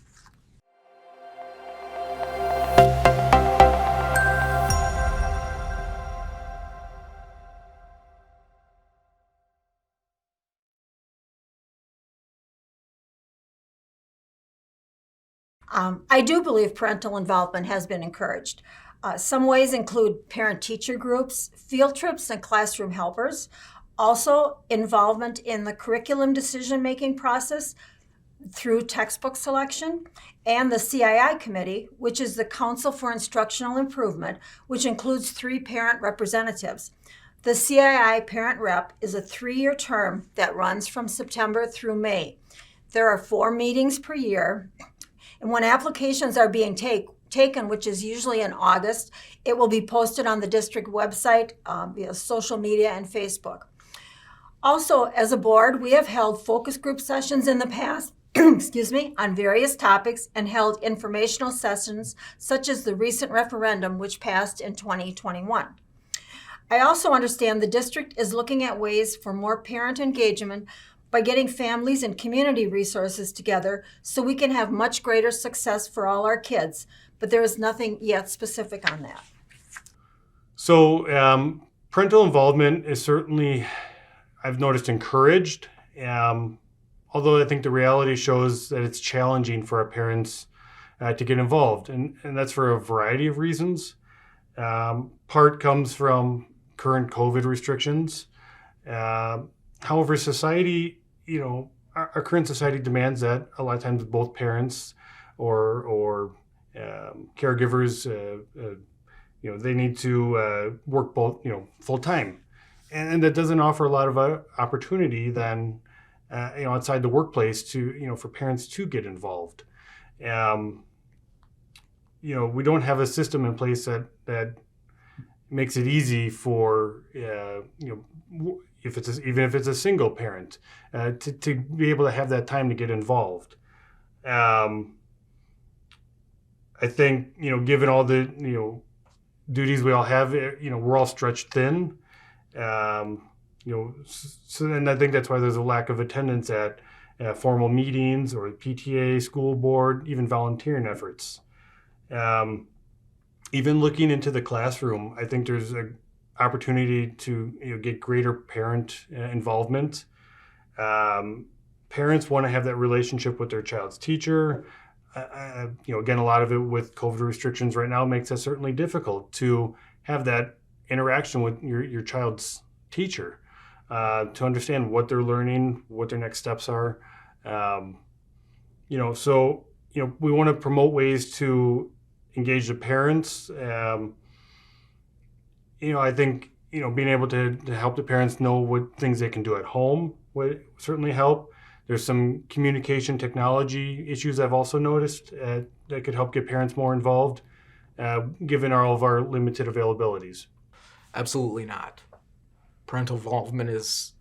I do believe parental involvement has been encouraged. Some ways include parent-teacher groups, field trips, and classroom helpers. Also, involvement in the curriculum decision-making process through textbook selection, and the CII committee, which is the Council for Instructional Improvement, which includes 3 parent representatives. The CII parent rep is a 3-year term that runs from September through May. There are 4 meetings per year, and when applications are being taken, which is usually in August, it will be posted on the district website via social media and Facebook. Also, as a board, we have held focus group sessions in the past on various topics and held informational sessions such as the recent referendum which passed in 2021. I also understand the district is looking at ways for more parent engagement by getting families and community resources together so we can have much greater success for all our kids, but there is nothing yet specific on that. So parental involvement is certainly, I've noticed, encouraged, although I think the reality shows that it's challenging for our parents to get involved, and that's for a variety of reasons. Part comes from current COVID restrictions. However, society, our current society demands that a lot of times both parents or caregivers, they need to work both, full time, and that doesn't offer a lot of opportunity then, outside the workplace to, for parents to get involved. We don't have a system in place that makes it easy for, even if it's a single parent, to be able to have that time to get involved. I think, given all the, duties we all have, we're all stretched thin. And I think that's why there's a lack of attendance at formal meetings or PTA, school board, even volunteering efforts. Even looking into the classroom, I think there's an opportunity to get greater parent involvement. Parents want to have that relationship with their child's teacher. Again, a lot of it with COVID restrictions right now makes it certainly difficult to have that interaction with your child's teacher, to understand what they're learning, what their next steps are. We want to promote ways to engage the parents. I think, being able to help the parents know what things they can do at home would certainly help. There's some communication technology issues I've also noticed that could help get parents more involved, given all of our limited availabilities. Absolutely not. Parental involvement is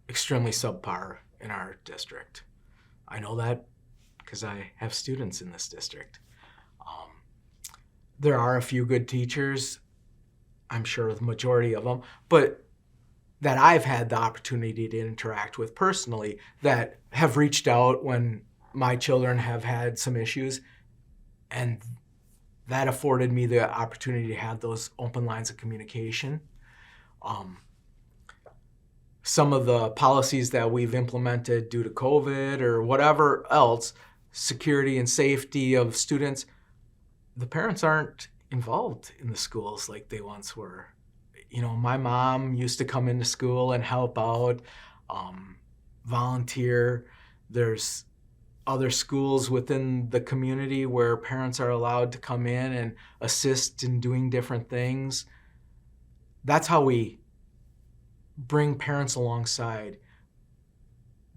extremely subpar in our district. I know that because I have students in this district. There are a few good teachers, I'm sure the majority of them, but that I've had the opportunity to interact with personally that have reached out when my children have had some issues, and that afforded me the opportunity to have those open lines of communication. Some of the policies that we've implemented due to COVID or whatever else, security and safety of students, the parents aren't involved in the schools like they once were. My mom used to come into school and help out, volunteer. There's other schools within the community where parents are allowed to come in and assist in doing different things. That's how we bring parents alongside.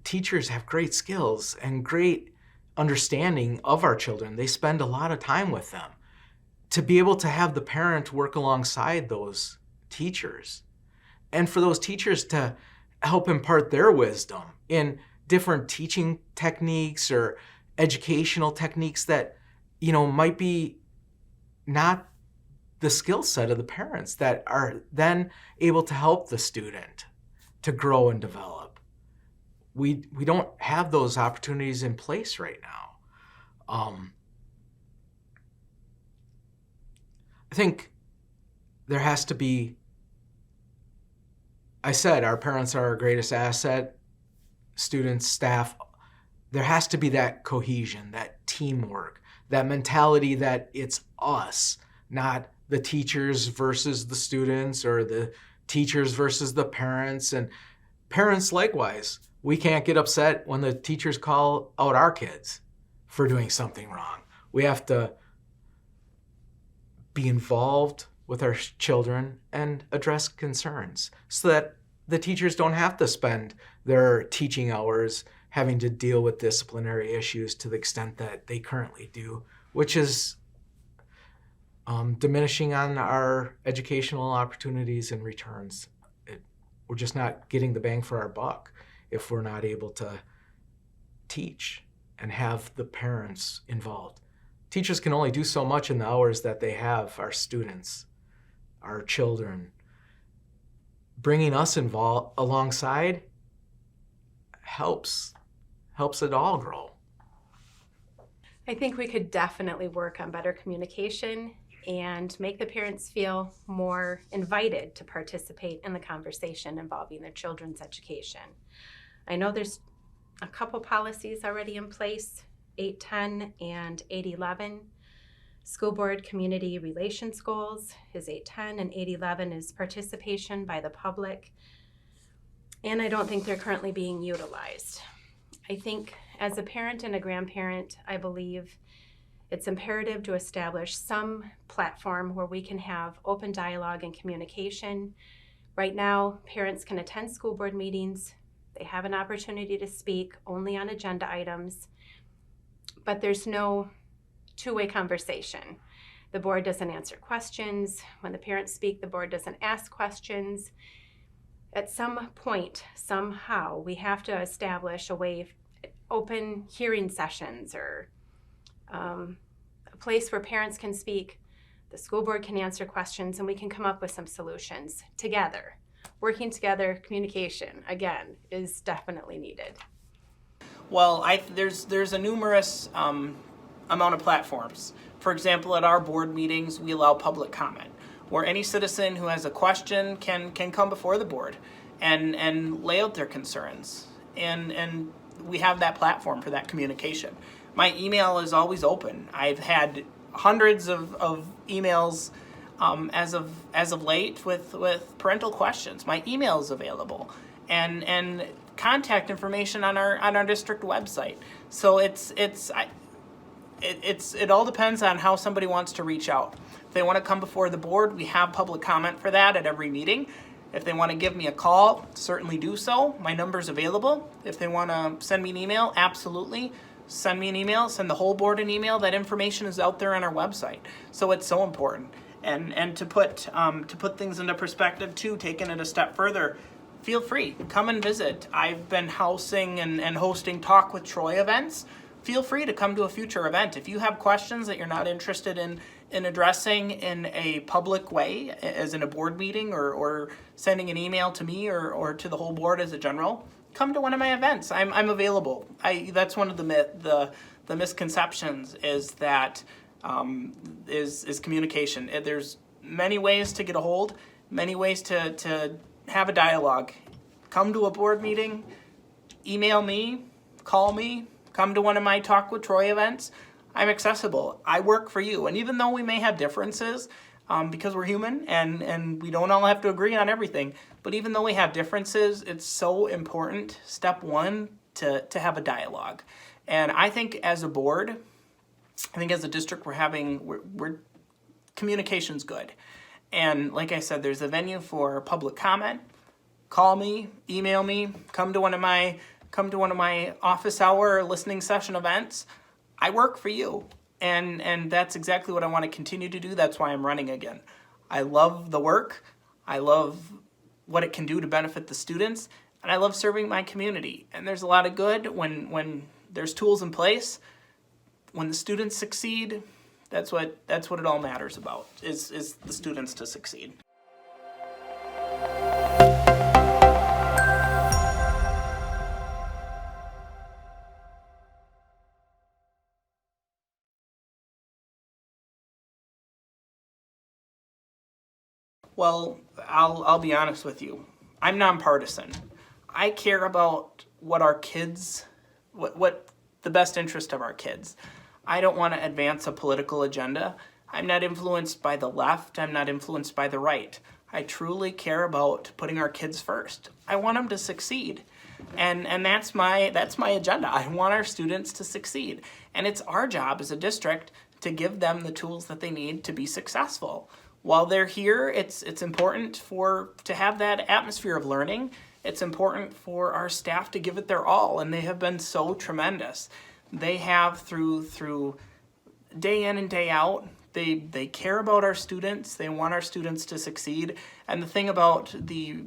Teachers have great skills and great understanding of our children. They spend a lot of time with them. To be able to have the parent work alongside those teachers, and for those teachers to help impart their wisdom in different teaching techniques or educational techniques that, might be not the skill set of the parents that are then able to help the student to grow and develop. We don't have those opportunities in place right now. I think there has to be, I said, our parents are our greatest asset, students, staff. There has to be that cohesion, that teamwork, that mentality that it's us, not the teachers versus the students or the teachers versus the parents. And parents likewise. We can't get upset when the teachers call out our kids for doing something wrong. We have to be involved with our children and address concerns so that the teachers don't have to spend their teaching hours having to deal with disciplinary issues to the extent that they currently do, which is diminishing on our educational opportunities and returns. We're just not getting the bang for our buck if we're not able to teach and have the parents involved. Teachers can only do so much in the hours that they have our students, our children. Bringing us involved alongside helps it all grow. I think we could definitely work on better communication and make the parents feel more invited to participate in the conversation involving their children's education. I know there's a couple policies already in place, 810 and 811. School board community relations goals is 810, and 811 is participation by the public. And I don't think they're currently being utilized. I think as a parent and a grandparent, I believe it's imperative to establish some platform where we can have open dialogue and communication. Right now, parents can attend school board meetings. They have an opportunity to speak only on agenda items, but there's no two-way conversation. The board doesn't answer questions. When the parents speak, the board doesn't ask questions. At some point, somehow, we have to establish a way of open hearing sessions or a place where parents can speak, the school board can answer questions, and we can come up with some solutions together. Working together, communication, again, is definitely needed. Well, there's a numerous amount of platforms. For example, at our board meetings, we allow public comment, where any citizen who has a question can come before the board and lay out their concerns. And we have that platform for that communication. My email is always open. I've had hundreds of emails as of late with parental questions. My email is available, and contact information on our district website. So it all depends on how somebody wants to reach out. If they want to come before the board, we have public comment for that at every meeting. If they want to give me a call, certainly do so. My number's available. If they want to send me an email, absolutely. Send me an email, send the whole board an email. That information is out there on our website. So it's so important. And to put things into perspective too, taking it a step further, feel free, come and visit. I've been housing and hosting Talk with Troy events. Feel free to come to a future event. If you have questions that you're not interested in addressing in a public way, as in a board meeting or sending an email to me or to the whole board as a general, come to one of my events. I'm available. That's one of the misconceptions is that is communication. There's many ways to get a hold, many ways to have a dialogue. Come to a board meeting, email me, call me, come to one of my Talk with Troy events. I'm accessible. I work for you. And even though we may have differences, because we're human and we don't all have to agree on everything, but even though we have differences, it's so important, step one, to have a dialogue. And I think as a board, I think as a district, we're communication's good. And like I said, there's a venue for public comment. Call me, email me, come to one of my office hour listening session events. I work for you. And that's exactly what I want to continue to do. That's why I'm running again. I love the work. I love what it can do to benefit the students. And I love serving my community. And there's a lot of good when there's tools in place. When the students succeed, That's what it all matters about, is the students to succeed. Well, I'll be honest with you. I'm nonpartisan. I care about what our kids, what the best interest of our kids. I don't want to advance a political agenda. I'm not influenced by the left. I'm not influenced by the right. I truly care about putting our kids first. I want them to succeed. And that's my agenda. I want our students to succeed. And it's our job as a district to give them the tools that they need to be successful. While they're here, it's important to have that atmosphere of learning. It's important for our staff to give it their all, and they have been so tremendous. They have through day in and day out. They care about our students. They want our students to succeed. And the thing about the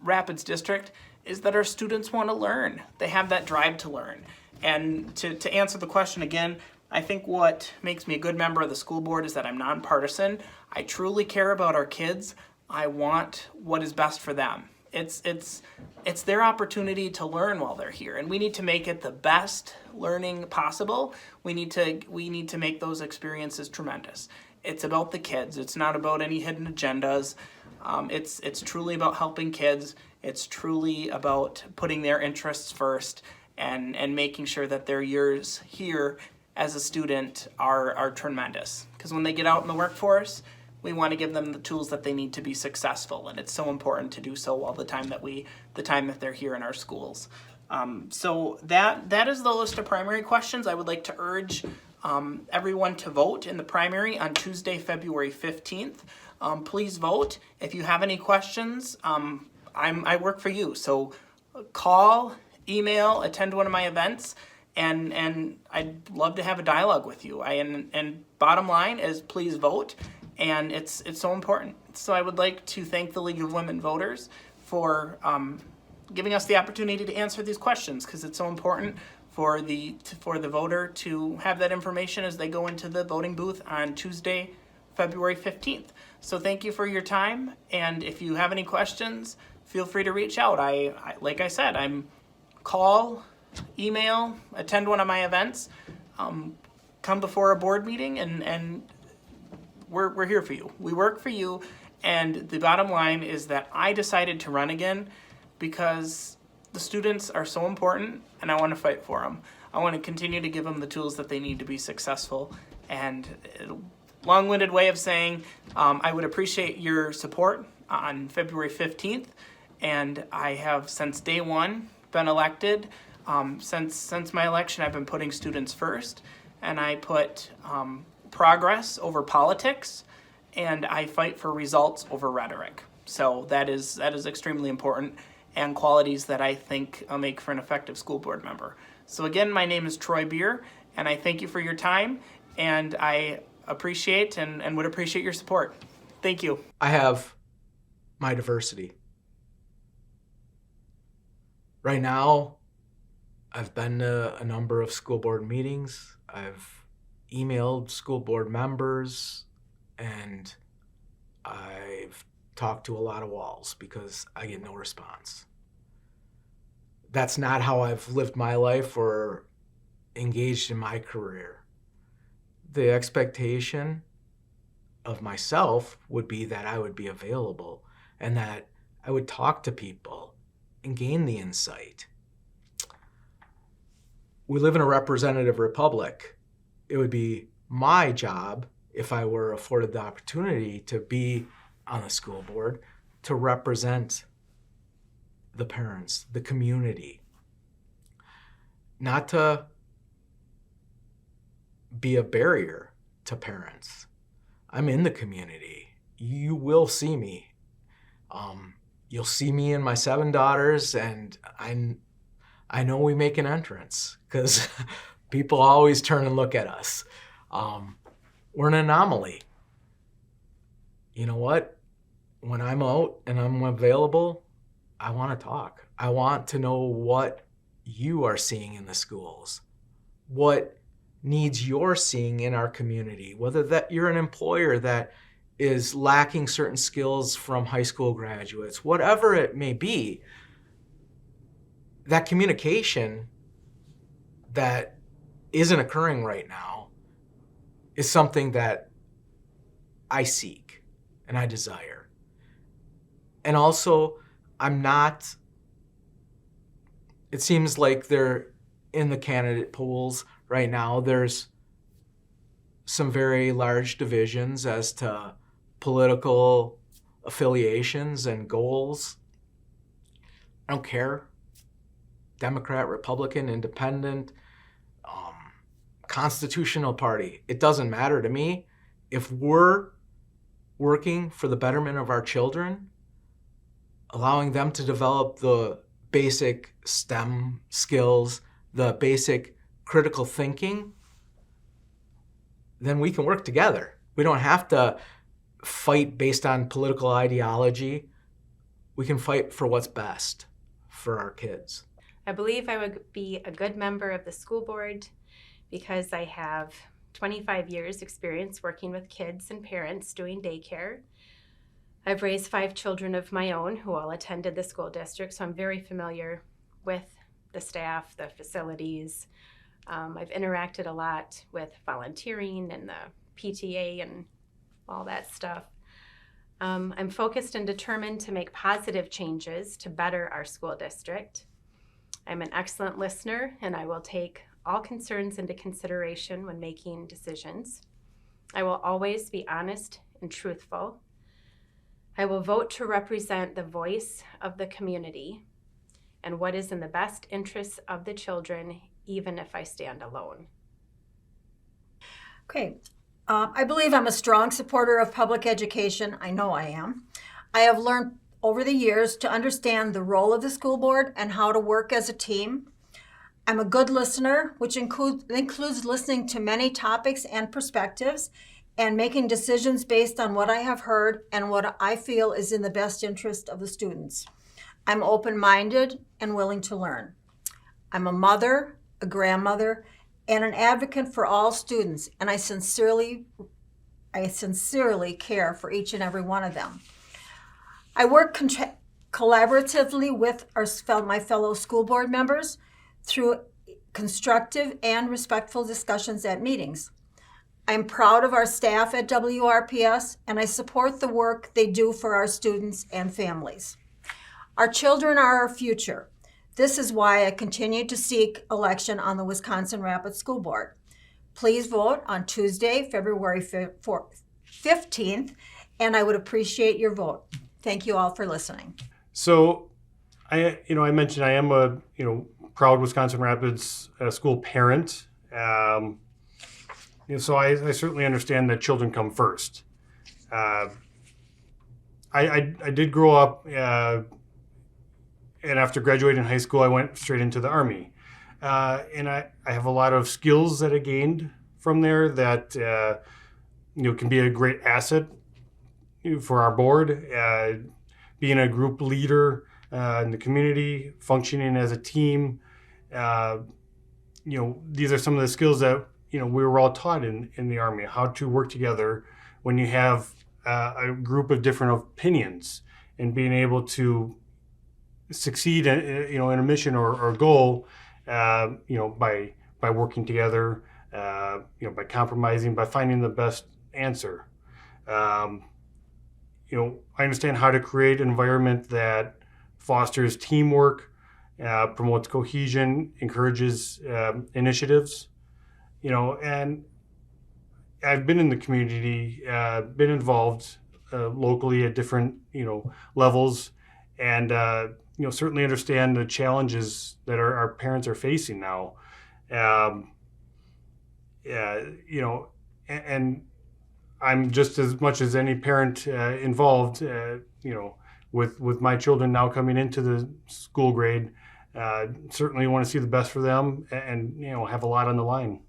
Rapids District is that our students want to learn. They have that drive to learn. And to answer the question again, I think what makes me a good member of the school board is that I'm nonpartisan. I truly care about our kids. I want what is best for them. It's their opportunity to learn while they're here, and we need to make it the best learning possible. We need to make those experiences tremendous. It's about the kids. It's not about any hidden agendas. It's truly about helping kids. It's truly about putting their interests first and making sure that their years here as a student are tremendous. Because when they get out in the workforce, we want to give them the tools that they need to be successful, and it's so important to do so all the time that they're here in our schools. So that is the list of primary questions. I would like to urge everyone to vote in the primary on Tuesday, February 15th. Please vote. If you have any questions, I work for you. So call, email, attend one of my events, and I'd love to have a dialogue with you. And bottom line is, please vote. And it's so important. So I would like to thank the League of Women Voters for giving us the opportunity to answer these questions, because it's so important for the voter to have that information as they go into the voting booth on Tuesday, February 15th. So thank you for your time, and if you have any questions, feel free to reach out. I like I said, I'm call, email, attend one of my events, come before a board meeting, and we're here for you. We work for you, and the bottom line is that I decided to run again because the students are so important, and I want to fight for them. I want to continue to give them the tools that they need to be successful. And long-winded way of saying I would appreciate your support on February 15th, and I have since day one been elected. Since my election, I've been putting students first, and I put progress over politics, and I fight for results over rhetoric. So that is extremely important, and qualities that I think make for an effective school board member. So again, my name is Troy Beer, and I thank you for your time, and I appreciate and would appreciate your support. Thank you. I have my diversity. Right now, I've been to a number of school board meetings. I've emailed school board members, and I've talked to a lot of walls because I get no response. That's not how I've lived my life or engaged in my career. The expectation of myself would be that I would be available and that I would talk to people and gain the insight. We live in a representative republic. It would be my job, if I were afforded the opportunity to be on the school board, to represent the parents, the community. Not to be a barrier to parents. I'm in the community. You will see me. You'll see me and my 7 daughters, and I know we make an entrance because people always turn and look at us. We're an anomaly. You know what? When I'm out and I'm available, I want to talk. I want to know what you are seeing in the schools, what needs you're seeing in our community, whether that you're an employer that is lacking certain skills from high school graduates, whatever it may be, that communication that isn't occurring right now is something that I seek and I desire. And also, it seems like they're in the candidate pools right now. There's some very large divisions as to political affiliations and goals. I don't care. Democrat, Republican, Independent, Constitutional Party. It doesn't matter to me. If we're working for the betterment of our children, allowing them to develop the basic STEM skills, the basic critical thinking, then we can work together. We don't have to fight based on political ideology. We can fight for what's best for our kids. I believe I would be a good member of the school board because I have 25 years experience working with kids and parents doing daycare. I've raised 5 children of my own who all attended the school district, so I'm very familiar with the staff, the facilities. I've interacted a lot with volunteering and the PTA and all that stuff. I'm focused and determined to make positive changes to better our school district. I'm an excellent listener, and I will take all concerns into consideration when making decisions. I will always be honest and truthful. I will vote to represent the voice of the community and what is in the best interests of the children, even if I stand alone. Okay. I believe I'm a strong supporter of public education. I know I am. I have learned over the years to understand the role of the school board and how to work as a team. I'm a good listener, which includes listening to many topics and perspectives and making decisions based on what I have heard and what I feel is in the best interest of the students. I'm open-minded and willing to learn. I'm a mother, a grandmother, and an advocate for all students, and I sincerely care for each and every one of them. I work collaboratively with my fellow school board members through constructive and respectful discussions at meetings. I'm proud of our staff at WRPS, and I support the work they do for our students and families. Our children are our future. This is why I continue to seek election on the Wisconsin Rapids School Board. Please vote on Tuesday, February 15th, and I would appreciate your vote. Thank you all for listening. So, I mentioned I am a proud Wisconsin Rapids school parent. So I certainly understand that children come first. I did grow up, and after graduating high school, I went straight into the Army. And I have a lot of skills that I gained from there that can be a great asset for our board. Being a group leader in the community, functioning as a team. These are some of the skills that we were all taught in the Army, how to work together when you have a group of different opinions, and being able to succeed in a mission or goal by working together, by compromising, by finding the best answer. I understand how to create an environment that fosters teamwork, promotes cohesion, encourages initiatives, and I've been in the community, been involved locally at different, levels, and, certainly understand the challenges that our parents are facing now. And I'm just as much as any parent involved, with my children now coming into the school grade. Certainly want to see the best for them and have a lot on the line.